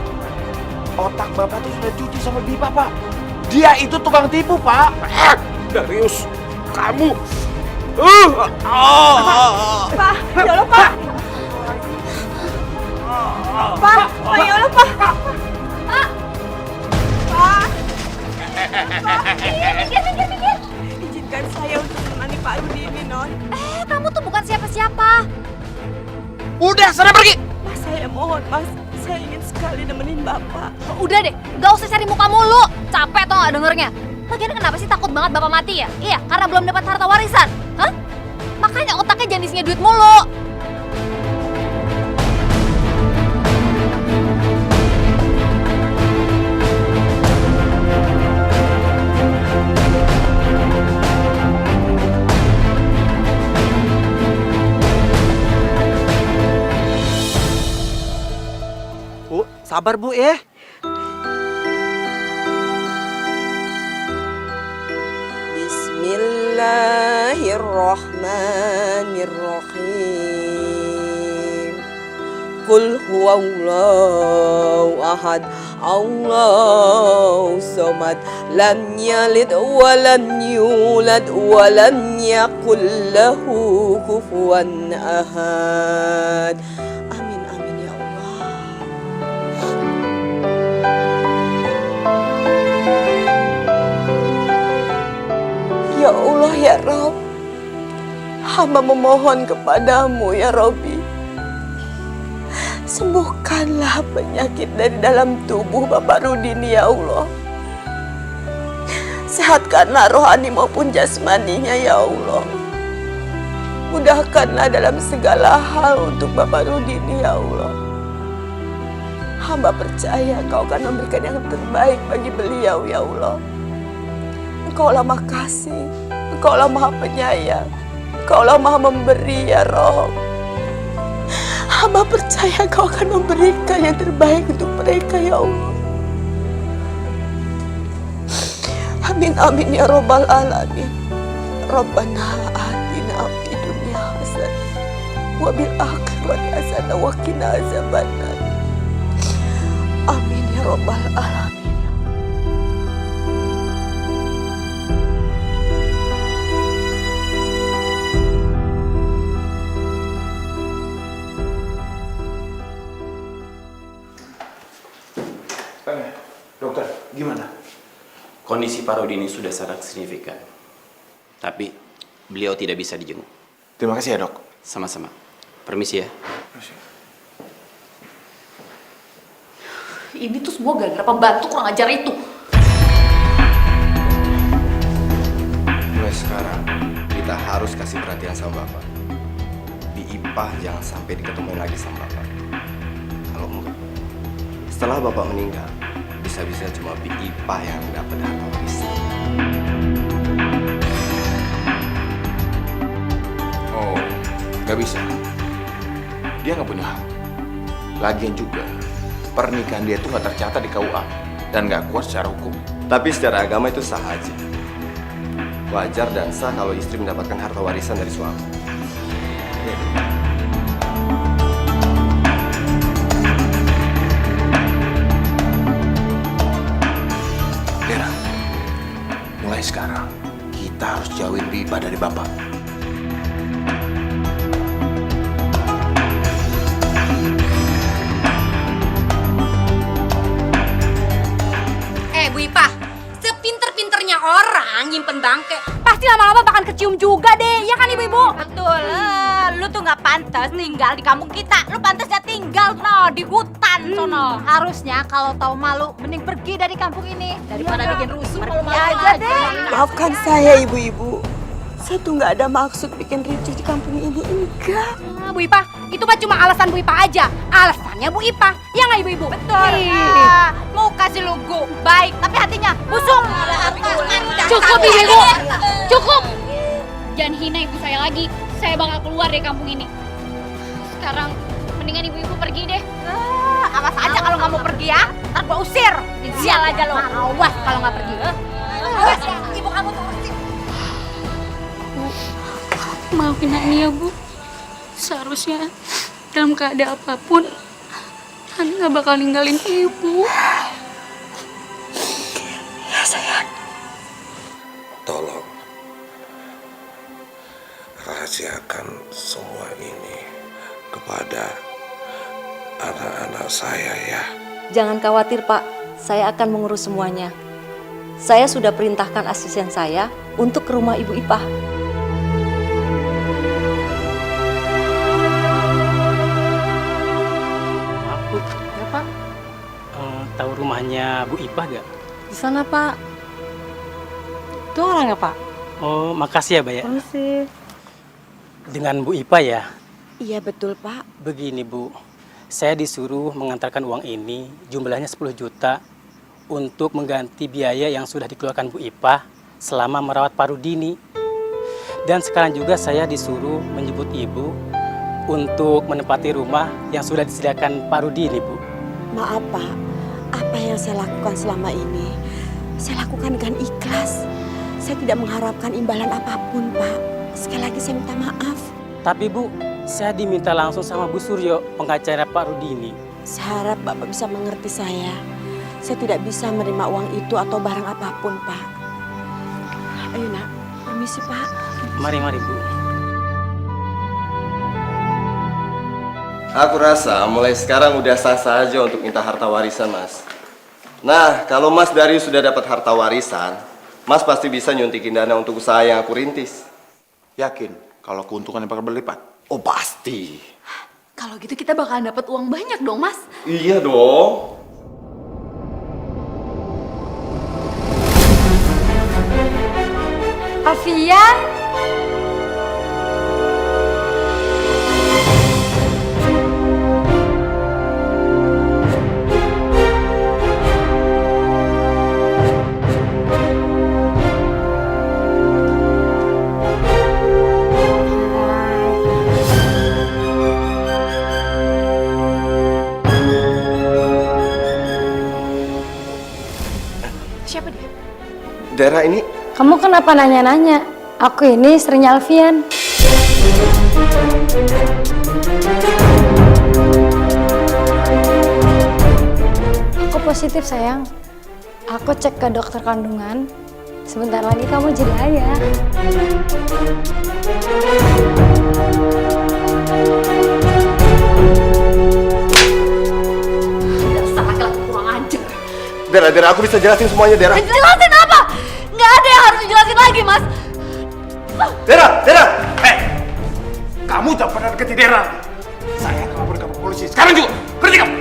otak Bapak tuh sudah cuci sama Bipa, Pak. Dia itu tukang tipu, Pak. Darius, kamu. Pak, ya Allah, Pak. Pak, ya Allah, Pak. Pak. Minggir. Izinkan saya untuk menemani Pak Rudi ini, Non. Kamu tuh bukan siapa-siapa. Udah, sana pergi. Mas, saya mohon, Mas. Saya ingin sekali nemenin Bapak. Udah deh, gak usah cari muka mulu. Capek tau gak dengernya. Lagian kenapa sih takut banget bapak mati ya? Iya, karena belum dapat harta warisan. Hah? Makanya otaknya jangan isinya duit mulu. Bu, sabar Bu ya. Bismillahirrahmanirrahim. Qul huwallahu ahad, Allahu samad, lam yalid wa lam yulad wa lam yakul lahu kufuwan ahad. Amin amin ya Allah. Ya Allah ya Rabb, hamba memohon kepadamu ya Rabbi, sembuhkanlah penyakit dari dalam tubuh Bapak Rudini ya Allah. Sehatkanlah rohani maupun jasmaninya ya Allah. Mudahkanlah dalam segala hal untuk Bapak Rudini ya Allah. Hamba percaya Kau akan memberikan yang terbaik bagi beliau ya Allah. Engkaulah Maha Kasih, Engkaulah Maha Penyayang, Engkaulah Maha Memberi ya Rabb. Hamba percaya Kau akan memberikan yang terbaik untuk mereka ya Allah. Amin amin ya Rabbal Alamin. Rabbana atina fid dunya hasanah wa bil akhirati hasanah wa qina azabannar. Amin ya Rabbal Alamin. Dokter, gimana? Kondisi Pak Rudini sudah sangat signifikan. Tapi beliau tidak bisa dijenguk. Terima kasih ya, Dok. Sama-sama. Permisi ya. Ini tuh semua gara-gara pembantu kurang ajar itu. Mulai sekarang kita harus kasih perhatian sama Bapak. Bi Ipah jangan sampai diketemuin lagi sama Bapak. Kalau enggak, setelah Bapak meninggal, bisa-bisa cuma Bi Ipah yang dapat harta warisan. Oh, nggak bisa. Dia nggak punya hak. Lagian juga, pernikahan dia itu nggak tercatat di KUA dan nggak kuat secara hukum. Tapi secara agama itu sah aja. Wajar dan sah kalau istri mendapatkan harta warisan dari suami. Lera, mulai sekarang kita harus jauhin Bipa dari Bapak. Bu Ipah, sepinter-pinternya orang nyimpen bangke, pasti lama-lama bakal kecium juga deh, ya kan ibu-ibu? Betul, lu tuh tuh nggak pantas tinggal di kampung kita. Lu pantasnya tinggal di hutan sono. Harusnya kalau tahu malu mending pergi dari kampung ini daripada bikin rusuh. Pergi aja deh. Maafkan saya ibu-ibu. Saya tuh nggak ada maksud bikin ricuh di kampung ini, enggak. Bu Ipah, itu mah cuma alasan Bu Ipah aja. Alasannya Bu Ipah, ya nggak ibu-ibu? Betul. Mau kasih lugu, baik, tapi hatinya busuk. Cukup ibu, cukup. Jangan hina ibu saya lagi. Saya bakal keluar dari kampung ini. Sekarang mendingan ibu-ibu pergi deh. Awas aja kalau nggak mau pergi ya, ntar gua usir. Sial aja lo. Awas kalau nggak pergi. Awas ya, ibu kamu tuh usir. Maafin Hani ya Bu. Seharusnya dalam keadaan apapun Hani nggak bakal ninggalin ibu. Ya sayang. Tolong rahasiakan semua ini kepada anak-anak saya ya. Jangan khawatir Pak, saya akan mengurus semuanya. Saya sudah perintahkan asisten saya untuk ke rumah Ibu Ipah. Maaf Bu, Ya Pak, tahu rumahnya Bu Ipah gak? di sana Pak. Itu orangnya Pak. Oh, makasih ya Mbak ya. Permisi. Dengan Bu Ipah ya? Iya betul Pak. Begini Bu, saya disuruh mengantarkan uang ini jumlahnya 10 juta untuk mengganti biaya yang sudah dikeluarkan Bu Ipah selama merawat Pak Rudini. Dan sekarang juga saya disuruh menjemput Ibu untuk menempati rumah yang sudah disediakan Pak Rudini Bu. Maaf Pak, apa yang saya lakukan selama ini, saya lakukan dengan ikhlas. Saya tidak mengharapkan imbalan apapun Pak. Sekali lagi saya minta maaf. Tapi Bu, saya diminta langsung sama Bu Suryo, pengacara Pak Rudini. Saya harap Bapak bisa mengerti saya. Saya tidak bisa menerima uang itu atau barang apapun Pak. Ayo nak, permisi Pak. Mari Bu. Aku rasa mulai sekarang udah sah-sah aja untuk minta harta warisan, Mas. Nah, kalau Mas Darius sudah dapat harta warisan, Mas pasti bisa nyuntikin dana untuk usaha yang aku rintis. Yakin kalau keuntungannya bakal berlipat? Oh, pasti. Kalau gitu kita bakalan dapat uang banyak dong Mas. Iya dong. Alfian. Siapa dia? Daerah ini Kamu kenapa nanya-nanya? Aku ini istrinya Alfian. Aku positif sayang. Aku cek ke dokter kandungan. Sebentar lagi kamu jadi ayah. Dasar laki-laki kurang ajar. Dera, aku bisa jelasin semuanya, Dera. Jelasin apa? Nggak ada yang harus dijelasin lagi, Mas. Dera! Kamu jangan pernah deketi Dera. Saya akan lapor kamu ke polisi. Sekarang juga! Berhenti kamu!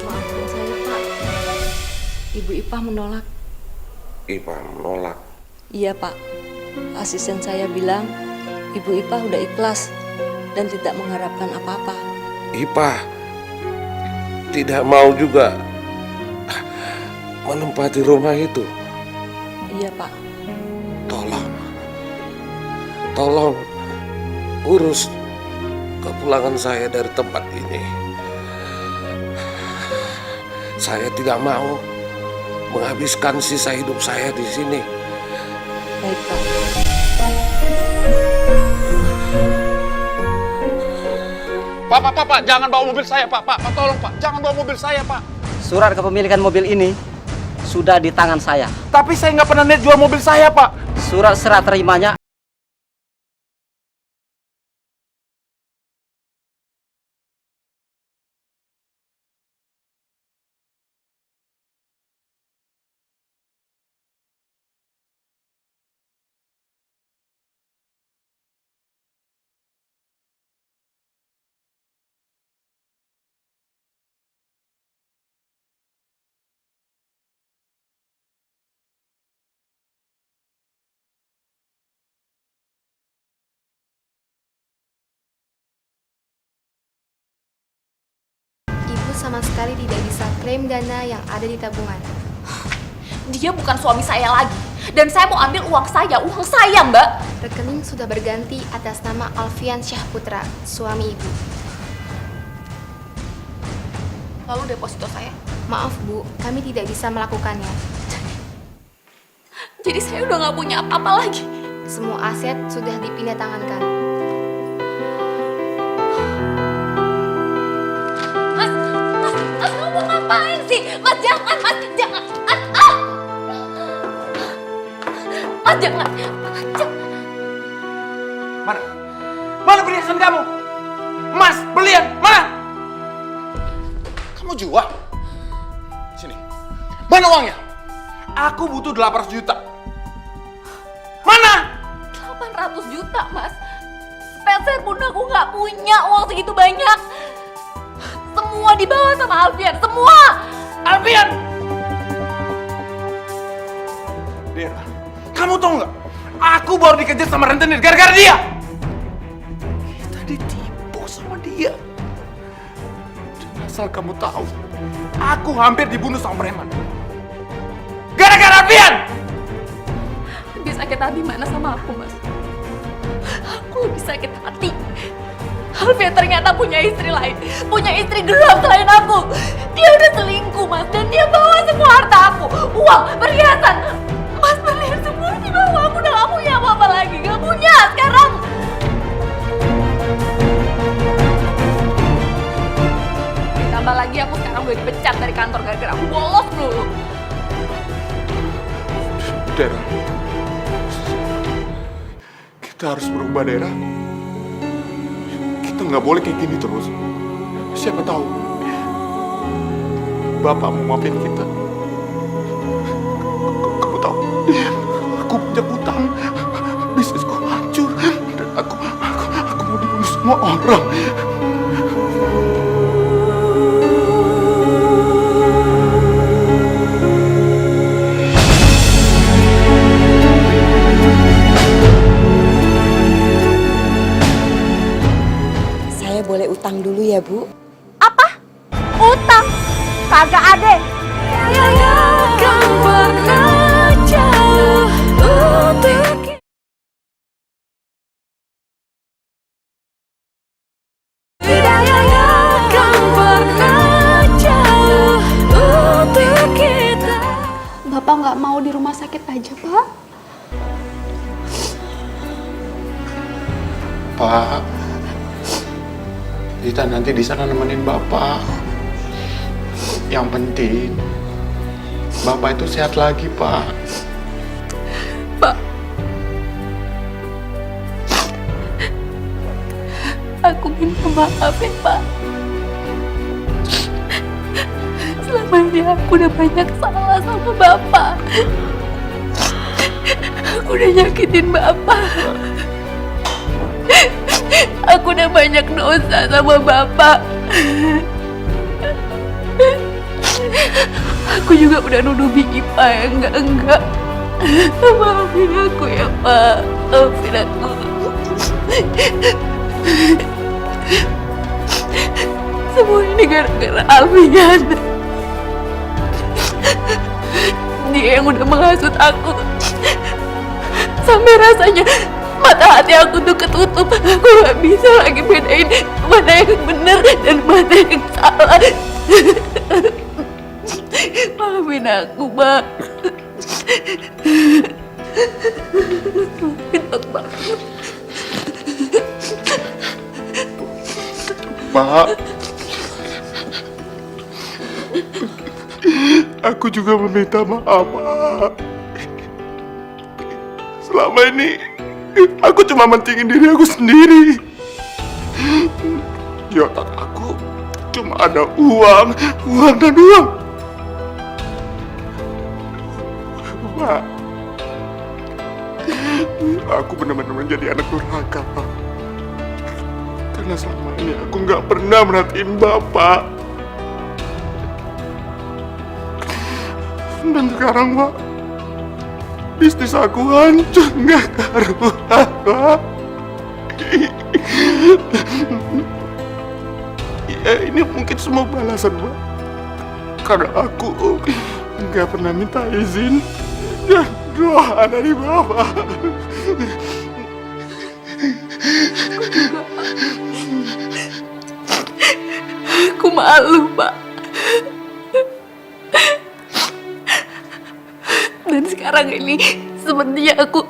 Maafkan saya Pak. Ibu Ipah menolak. Ipah menolak. Iya Pak, asisten saya bilang Ibu Ipah udah ikhlas dan tidak mengharapkan apa-apa. Ipah tidak mau juga menempati rumah itu. Iya Pak. Tolong urus kepulangan saya dari tempat ini. Saya tidak mau menghabiskan sisa hidup saya di sini. Baik Pak. Pak, jangan bawa mobil saya, Pak. Pak, tolong, Pak. Jangan bawa mobil saya, Pak. Surat kepemilikan mobil ini sudah di tangan saya. Tapi saya nggak pernah niat jual mobil saya, Pak. Surat serah terimanya sama sekali tidak bisa klaim dana yang ada di tabungan. Dia bukan suami saya lagi. Dan saya mau ambil uang saya, Mbak. Rekening sudah berganti atas nama Alfian Syahputra, suami ibu. Lalu deposito saya. Maaf Bu, kami tidak bisa melakukannya. Jadi saya udah nggak punya apa-apa lagi. Semua aset sudah dipindah tangankan. Mas, kamu mau ngapain sih? Mas, jangan. Mas, jangan. Mas, jangan. Mana perhiasan kamu? Mas, berlian, mana? Kamu jual? Sini. Mana uangnya? Aku butuh 800 juta. Mana? 800 juta, Mas. Sepeser pun aku nggak punya uang segitu banyak. Semua dibawa sama Alfian, semua. Alfian! Dera, kamu tahu nggak? Aku baru dikejar sama rentenir gara-gara dia. Kita ditipu sama dia. Dan asal kamu tahu, aku hampir dibunuh sama preman. Gara-gara Alfian! Lebih sakit hati mana sama aku, Mas? Aku lebih sakit hati. Alfian ternyata punya istri lain. Punya istri gelap selain aku. Dia udah selingkuh, Mas. Dan dia bawa semua harta aku. Uang, perhiasan. Mas, berlian semua dibawa. Aku udah gak punya apa-apa lagi. Gak punya sekarang. Ditambah lagi aku sekarang udah dipecat dari kantor gara-gara aku bolos dulu. Dera, kita harus berubah, Dera. Kita nggak boleh kayak gini terus. Siapa tahu Bapak mau maafin kita. Kamu tahu, aku punya utang, bisnisku hancur, dan aku mau dibunuh semua orang. Boleh utang dulu ya, Bu? Apa? Utang? Kagak ada. Bapak nggak mau di rumah sakit aja, Pak? Pak, kita nanti di sana nemenin Bapak. Yang penting, Bapak itu sehat lagi, Pak. Pak, aku minta maaf ya, Pak. Selama ini aku udah banyak salah sama Bapak. Aku udah nyakitin Bapak. Aku udah banyak dosa sama Bapak. Aku juga udah nuduh Ipa yang enggak. Maafin aku ya, Pak. Maafin aku. Semua ini gara-gara Alfian. Dia yang udah menghasut aku. Sampai rasanya mata hati aku tuh ketutup. Aku gak bisa lagi bedain mana yang benar dan mana yang salah. Maafin aku, Pak. Maafin aku, Pak. Pak, aku juga meminta maaf, Pak. Selama ini aku cuma mentingin diri aku sendiri. Di otak aku cuma ada uang dan uang. Pak, aku benar-benar menjadi anak durhaka, Pak. Karena selama ini aku nggak pernah merhatiin Bapak. Dan sekarang, Pak, bisnis aku hancur nggak karuan, Pak. Ini mungkin semua balasan, Pak. Karena aku nggak pernah minta izin dan doa dari Bapak. Aku malu, Pak. Dan sekarang ini sepertinya aku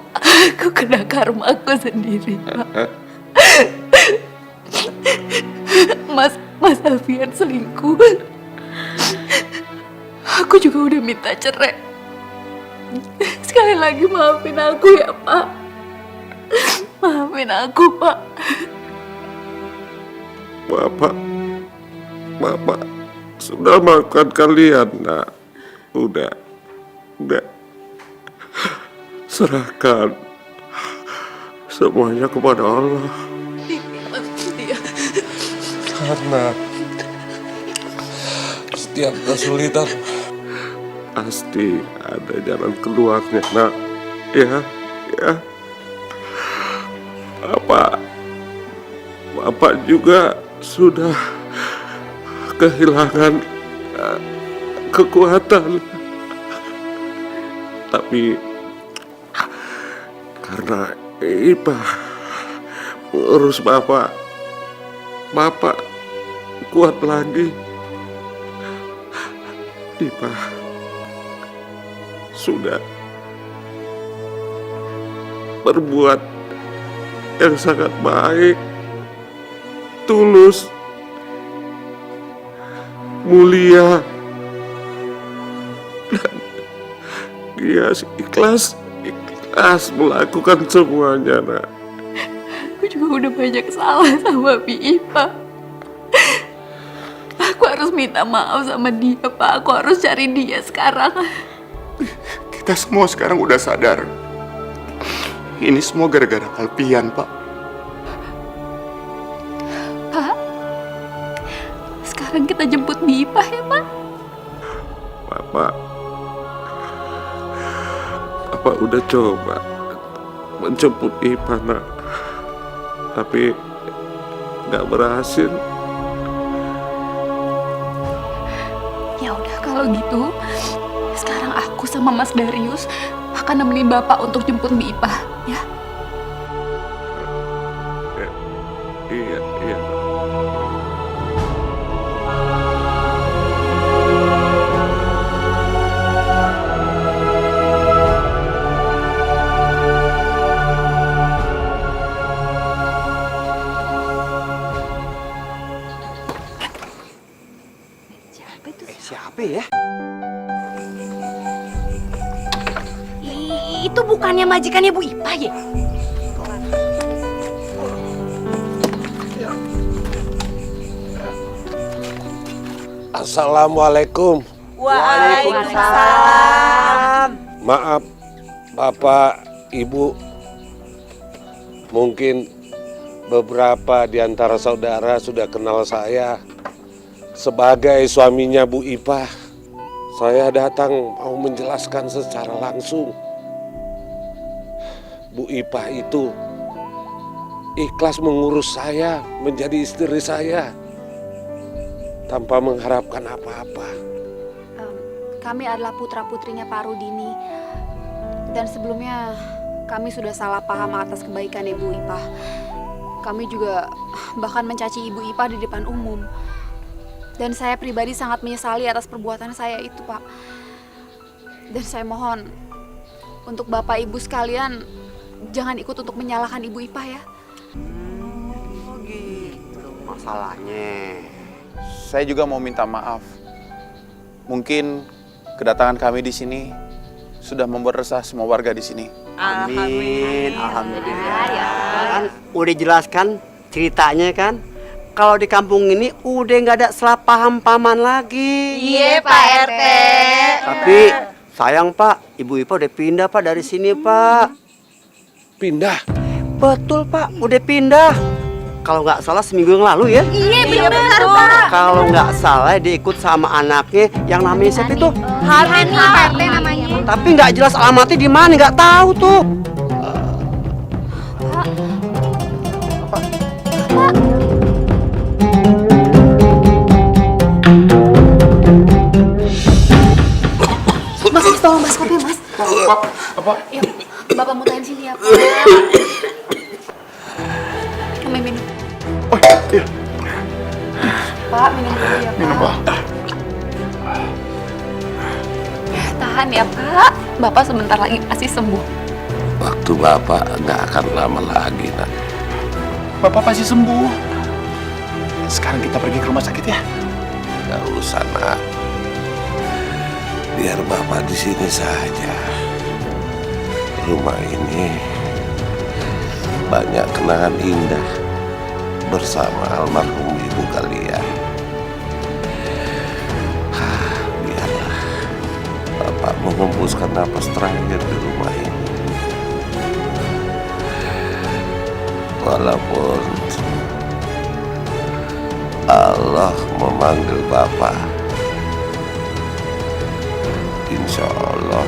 kena karma aku sendiri, Pak. Mas Alfian selingkuh. Aku juga udah minta cerai. Sekali lagi maafin aku ya, Pak. Maafin aku, Pak. Bapak sudah maafkan kalian, nak. Udah. Serahkan semuanya kepada Allah. Karena setiap kesulitan pasti ada jalan keluarnya, nak. Ya. Bapak juga sudah kehilangan kekuatan. Tapi karena Ipa mengurus Bapak kuat lagi. Ipa sudah berbuat yang sangat baik, tulus, mulia, dan dia ikhlas melakukan semuanya, nak. Aku juga udah banyak salah sama Ipa. Aku harus minta maaf sama dia, Pak. Aku harus cari dia sekarang. Kita semua sekarang udah sadar. Ini semua gara-gara Alfian, Pak. Pak, sekarang kita jemput Ipa ya, Pak? Bapak udah coba menjemput Ipa, nak. Tapi nggak berhasil. Ya udah kalau gitu, sekarang aku sama Mas Darius akan nemenin Bapak untuk jemput Ipa, ya? Iya. Siapa ya? Itu bukannya majikannya Bu Ipa ya? Assalamualaikum. Waalaikumsalam. Maaf, Bapak, Ibu. Mungkin beberapa di antara saudara sudah kenal saya sebagai suaminya Bu Ipa. Saya datang mau menjelaskan secara langsung. Bu Ipa itu ikhlas mengurus saya menjadi istri saya tanpa mengharapkan apa-apa. Kami adalah putra-putrinya Pak Rudini. Dan sebelumnya kami sudah salah paham atas kebaikan Ibu Ipa. Kami juga bahkan mencaci Ibu Ipa di depan umum. Dan saya pribadi sangat menyesali atas perbuatan saya itu, Pak. Dan saya mohon untuk Bapak Ibu sekalian jangan ikut untuk menyalahkan Ibu Ipa ya. Oh gitu masalahnya. Saya juga mau minta maaf. Mungkin kedatangan kami di sini sudah membuat resah semua warga di sini. Amin. Alhamdulillah ya. Kan udah jelaskan ceritanya kan. Kalau di kampung ini udah nggak ada salah paham paman lagi. Iya Pak RT. Tapi sayang Pak, Ibu Ipa udah pindah Pak dari sini Pak. Pindah? Betul Pak, udah pindah. Kalau nggak salah seminggu yang lalu ya. Iya benar Pak. Kalau nggak salah dia ikut sama anaknya yang namanya siapa itu? Hani Pak RT namanya. Tapi nggak jelas alamatnya di mana, nggak tahu tuh. Apa? Ya, Bapak mutain sini ya, Pak. Kami minum. Oh, iya. Pak, minum dulu ya, Pak. Minum, Pak. Tahan ya, Pak. Bapak sebentar lagi pasti sembuh. Waktu Bapak nggak akan lama lagi, nak. Bapak pasti sembuh. Sekarang kita pergi ke rumah sakit ya. Nggak usah, nak. Biar Bapak di sini saja. Rumah ini banyak kenangan indah bersama almarhum ibu kalian. Biarlah Bapak menghembuskan napas terakhir di rumah ini. Walaupun Allah memanggil Bapak, insya Allah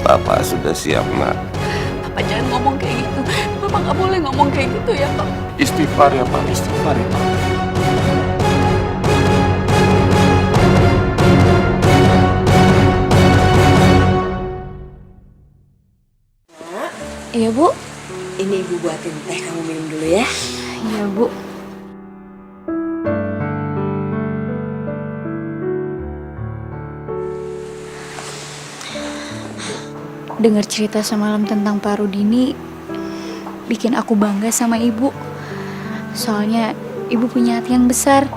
Bapak sudah siap, nak. Bapak jangan ngomong kayak gitu. Bapak nggak boleh ngomong kayak gitu ya, Pak. Istighfar ya, Pak. Istighfar ya, Pak. Iya, Bu. Ini Ibu buatin teh, kamu minum dulu ya. Iya, Bu. Dengar cerita semalam tentang Pak Rudini bikin aku bangga sama Ibu. Soalnya Ibu punya hati yang besar.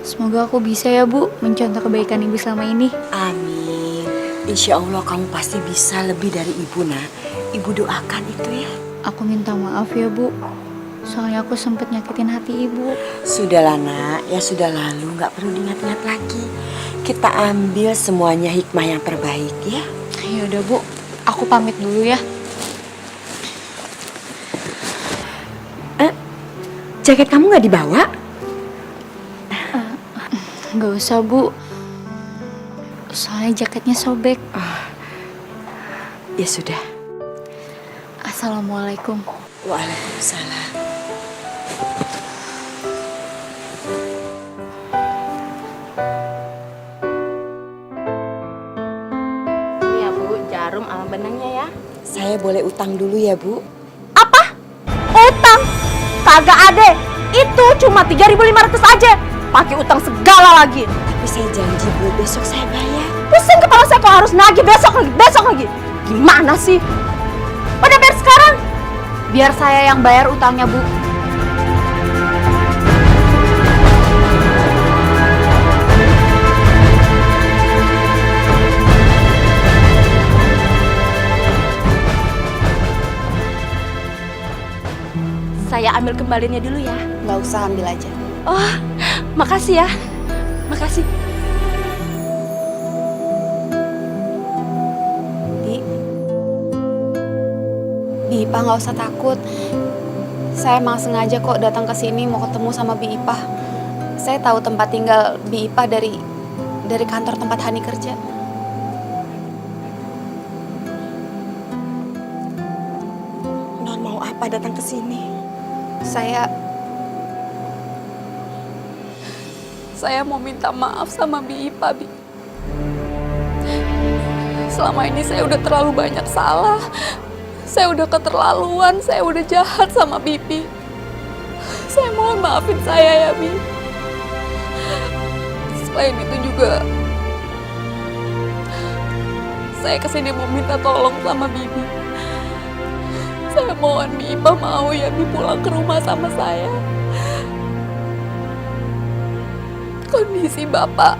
Semoga aku bisa ya, Bu, mencontoh kebaikan Ibu selama ini. Amin. Insya Allah kamu pasti bisa lebih dari Ibu, nak. Ibu doakan itu ya. Aku minta maaf ya, Bu. Soalnya aku sempat nyakitin hati Ibu. Sudahlah, nak. Ya sudah lalu, nggak perlu diingat-ingat lagi. Kita ambil semuanya hikmah yang terbaik ya. Ya udah, Bu. Aku pamit dulu ya. Jaket kamu nggak dibawa? Nggak usah, Bu. Soalnya jaketnya sobek. Ya sudah. Assalamualaikum. Waalaikumsalam. Ini ya, Bu, jarum sama benangnya ya. Saya boleh utang dulu ya, Bu? Apa? Utang? Kagak ada. Itu cuma 3.500 aja. Pakai utang segala lagi. Tapi saya janji, Bu, besok saya bayar. Pusing kepala saya kok harus nagih besok lagi. Gimana sih? Udah bayar sekarang. Biar saya yang bayar utangnya, Bu. Saya ambil kembaliannya dulu ya. Nggak usah, ambil aja. Oh, makasih ya. Makasih. Bi Ipah nggak usah takut. Saya emang sengaja kok datang ke sini mau ketemu sama Bi Ipah. Saya tahu tempat tinggal Bi Ipah dari kantor tempat Hani kerja. Non mau apa datang ke sini? Saya mau minta maaf sama Bi Ipah, Bi. Selama ini saya udah terlalu banyak salah. Saya udah keterlaluan, saya udah jahat sama Bibi. Saya mohon maafin saya ya, Bi. Selain itu juga, saya kesini mau minta tolong sama Bibi. Saya mohon Bi Ipah mau ya Bi pulang ke rumah sama saya. Kondisi Bapak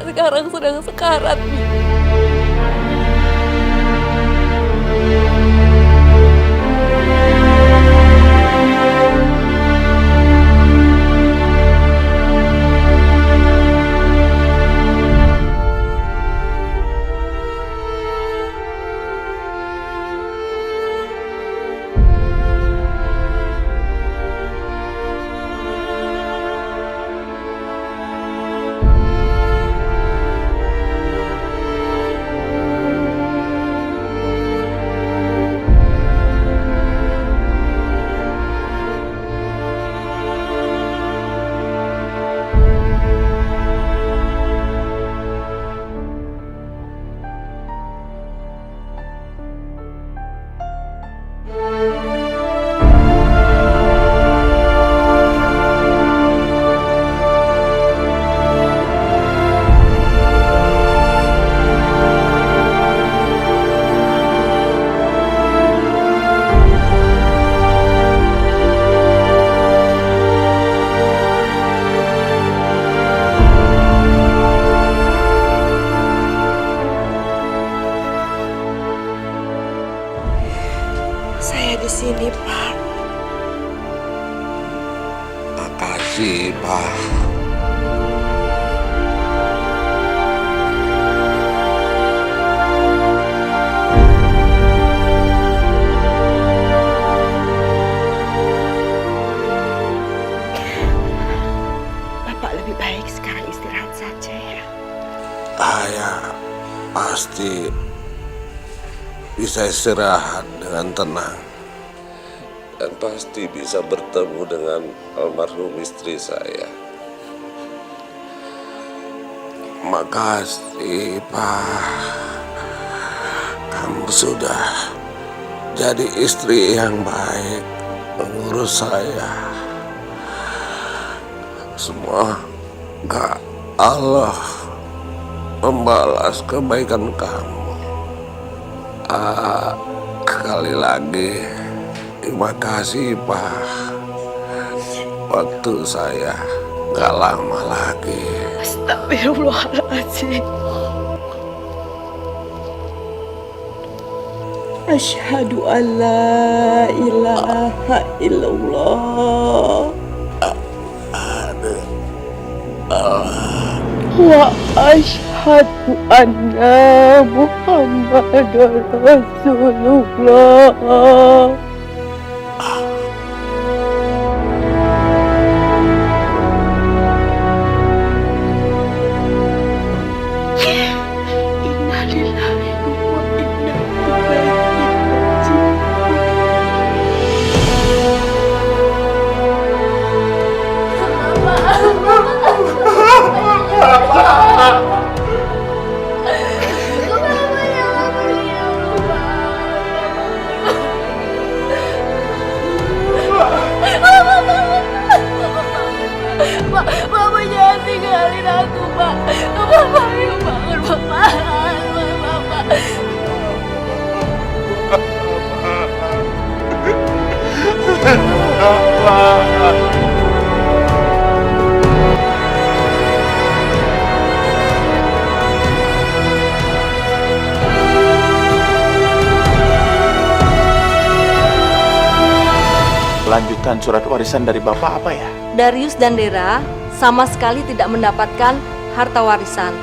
sekarang sedang sekarat, Bi. Ayah pasti bisa istirahat dengan tenang. Dan pasti bisa bertemu dengan almarhum istri saya. Makasih, Pak. Kamu sudah jadi istri yang baik mengurus saya. Semoga Allah membalas kebaikan kamu. Sekali lagi, terima kasih, Pak. Waktu saya gak lama lagi. Astagfirullahaladzim. Asyhadu an la ilaha illallah wa asyhadu anna Muhammadar Rasulullah. Mama jangan tinggalin aku, Pak. Papa, ayo bangun, Papa. Papa. Lanjutan surat warisan dari Bapak apa ya? Darius dan Dera sama sekali tidak mendapatkan harta warisan.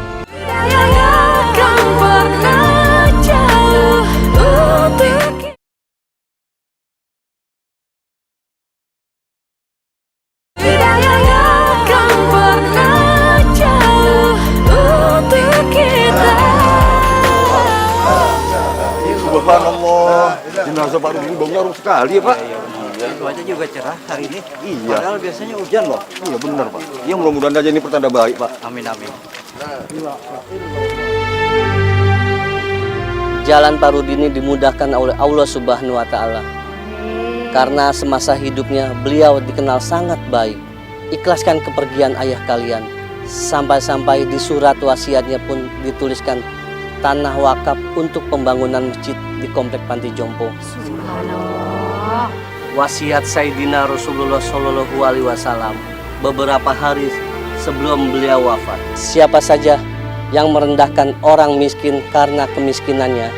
Subhanallah, jenazah Pak Rudi baunya harum sekali ya Pak. Cuaca juga cerah hari ini. Iya. Padahal biasanya hujan loh. Iya benar Pak. Ya mudah-mudahan aja ini pertanda baik Pak. Amin amin. Jalan Pak Rudini dimudahkan oleh Allah Subhanahu wa Ta'ala. Karena semasa hidupnya beliau dikenal sangat baik. Ikhlaskan kepergian ayah kalian. Sampai-sampai di surat wasiatnya pun dituliskan tanah wakaf untuk pembangunan masjid di komplek Panti Jompo. Subhanallah. Wasiat Sayyidina Rasulullah Shallallahu Alaihi Wasallam beberapa hari sebelum beliau wafat. Siapa saja yang merendahkan orang miskin karena kemiskinannya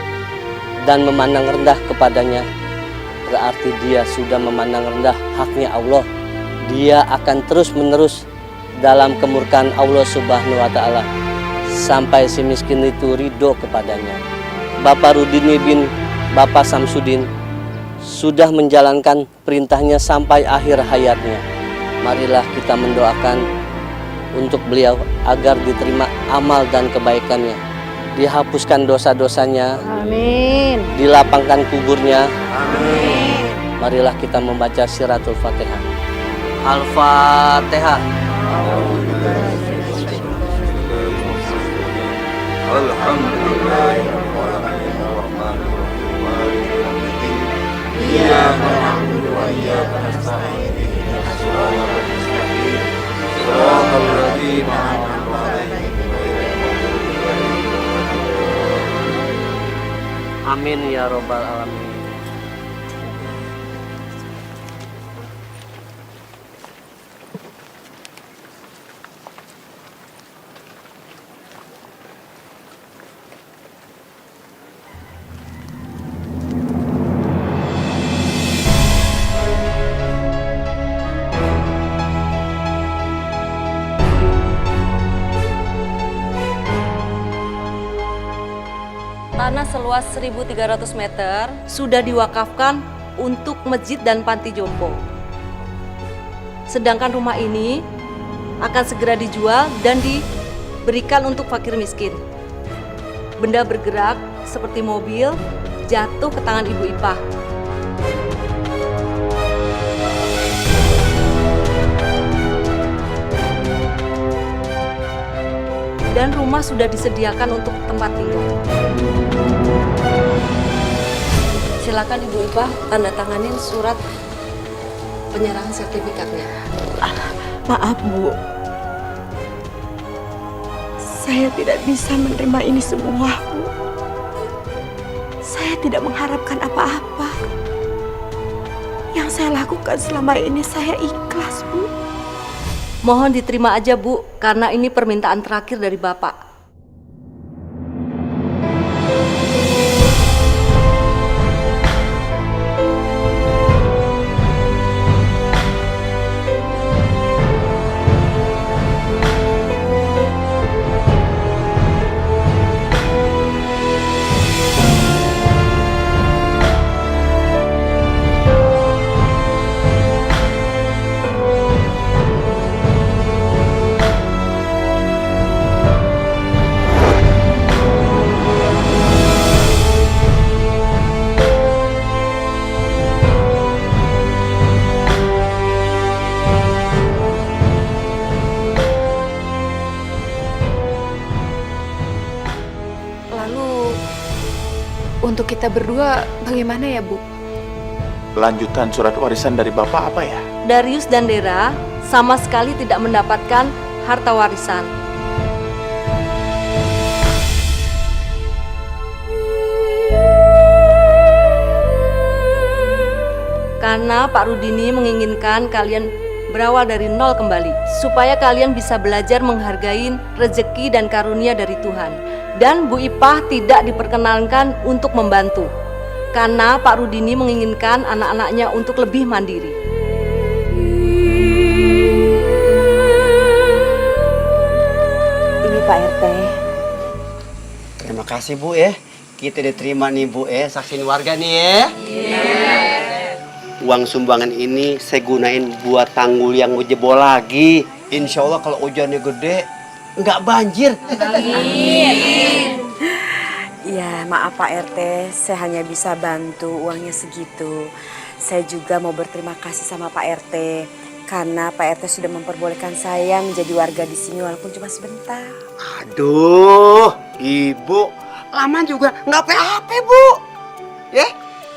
dan memandang rendah kepadanya, berarti dia sudah memandang rendah haknya Allah. Dia akan terus-menerus dalam kemurkaan Allah Subhanahu wa Ta'ala sampai si miskin itu ridho kepadanya. Bapak Rudini bin Bapak Samsudin sudah menjalankan perintahnya sampai akhir hayatnya. Marilah kita mendoakan untuk beliau agar diterima amal dan kebaikannya, dihapuskan dosa-dosanya, Amin. dilapangkan kuburnya. Amin. Marilah kita membaca Siratul Fatihah. Al-Fatihah. Amin ya robbal alamin. Tanah seluas 1.300 meter sudah diwakafkan untuk masjid dan panti jompo. Sedangkan rumah ini akan segera dijual dan berikan untuk fakir miskin. Benda bergerak seperti mobil jatuh ke tangan Ibu Ipah. Dan rumah sudah disediakan untuk tempat tinggal. Silakan Ibu Ipah tanda tanganin surat penyerahan sertifikatnya. Maaf, Bu. Saya tidak bisa menerima ini semua, Bu. Saya tidak mengharapkan apa-apa. Yang saya lakukan selama ini saya ikhlas, Bu. Mohon diterima aja, Bu, karena ini permintaan terakhir dari Bapak. Untuk kita berdua bagaimana ya, Bu? Lanjutan surat warisan dari Bapak apa ya? Darius dan Dera sama sekali tidak mendapatkan harta warisan. Karena Pak Rudini menginginkan kalian berawal dari nol kembali, supaya kalian bisa belajar menghargai rezeki dan karunia dari Tuhan. Dan Bu Ipah tidak diperkenankan untuk membantu, karena Pak Rudini menginginkan anak-anaknya untuk lebih mandiri. Ini Pak RT. Terima kasih Bu ya. Kita diterima nih Bu saksiin warga nih ya. Uang sumbangan ini saya gunain buat tanggul yang mau jebol lagi. Insya Allah kalau hujannya gede nggak banjir. Amin. Ya maaf Pak RT, saya hanya bisa bantu uangnya segitu. Saya juga mau berterima kasih sama Pak RT karena Pak RT sudah memperbolehkan saya menjadi warga di sini walaupun cuma sebentar. Aduh, Ibu lama juga nggak apa-apa Bu. Ya,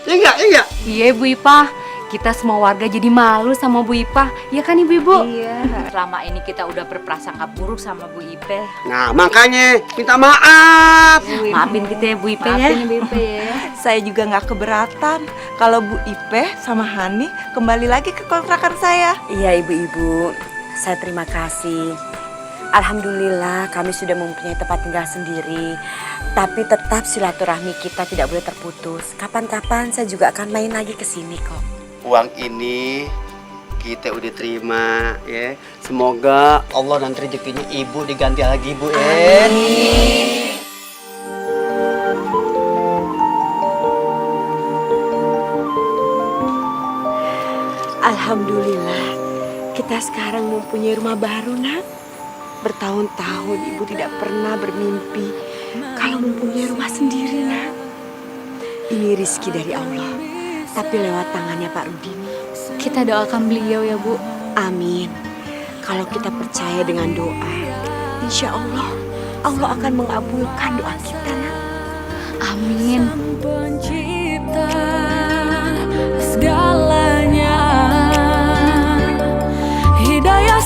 enggak? Iya Bu Ipah. Kita semua warga jadi malu sama Bu Ipah, ya kan Ibu-Ibu? Iya. Selama ini kita udah berprasangka buruk sama Bu Ipah. Nah makanya minta maaf. Maafin kita ya Bu Ipah ya. Maafin Ibu Ipah ya. Saya juga nggak keberatan kalau Bu Ipah sama Hani kembali lagi ke kontrakan saya. Iya ibu-ibu, saya terima kasih. Alhamdulillah kami sudah mempunyai tempat tinggal sendiri. Tapi tetap silaturahmi kita tidak boleh terputus. Kapan-kapan saya juga akan main lagi ke sini kok. Uang ini kita udah terima ya. Semoga Allah nanti rezekinya Ibu diganti lagi Bu ya. Amin. Alhamdulillah kita sekarang mempunyai rumah baru nak. Bertahun-tahun Ibu tidak pernah bermimpi kalau mempunyai rumah sendiri nak. Ini rezeki dari Allah, tapi lewat tangannya Pak Rudini. Kita doakan beliau ya Bu. Amin. Kalau kita percaya dengan doa, insya Allah Allah akan mengabulkan doa kita nak. Amin. Pencipta segalanya, hidayah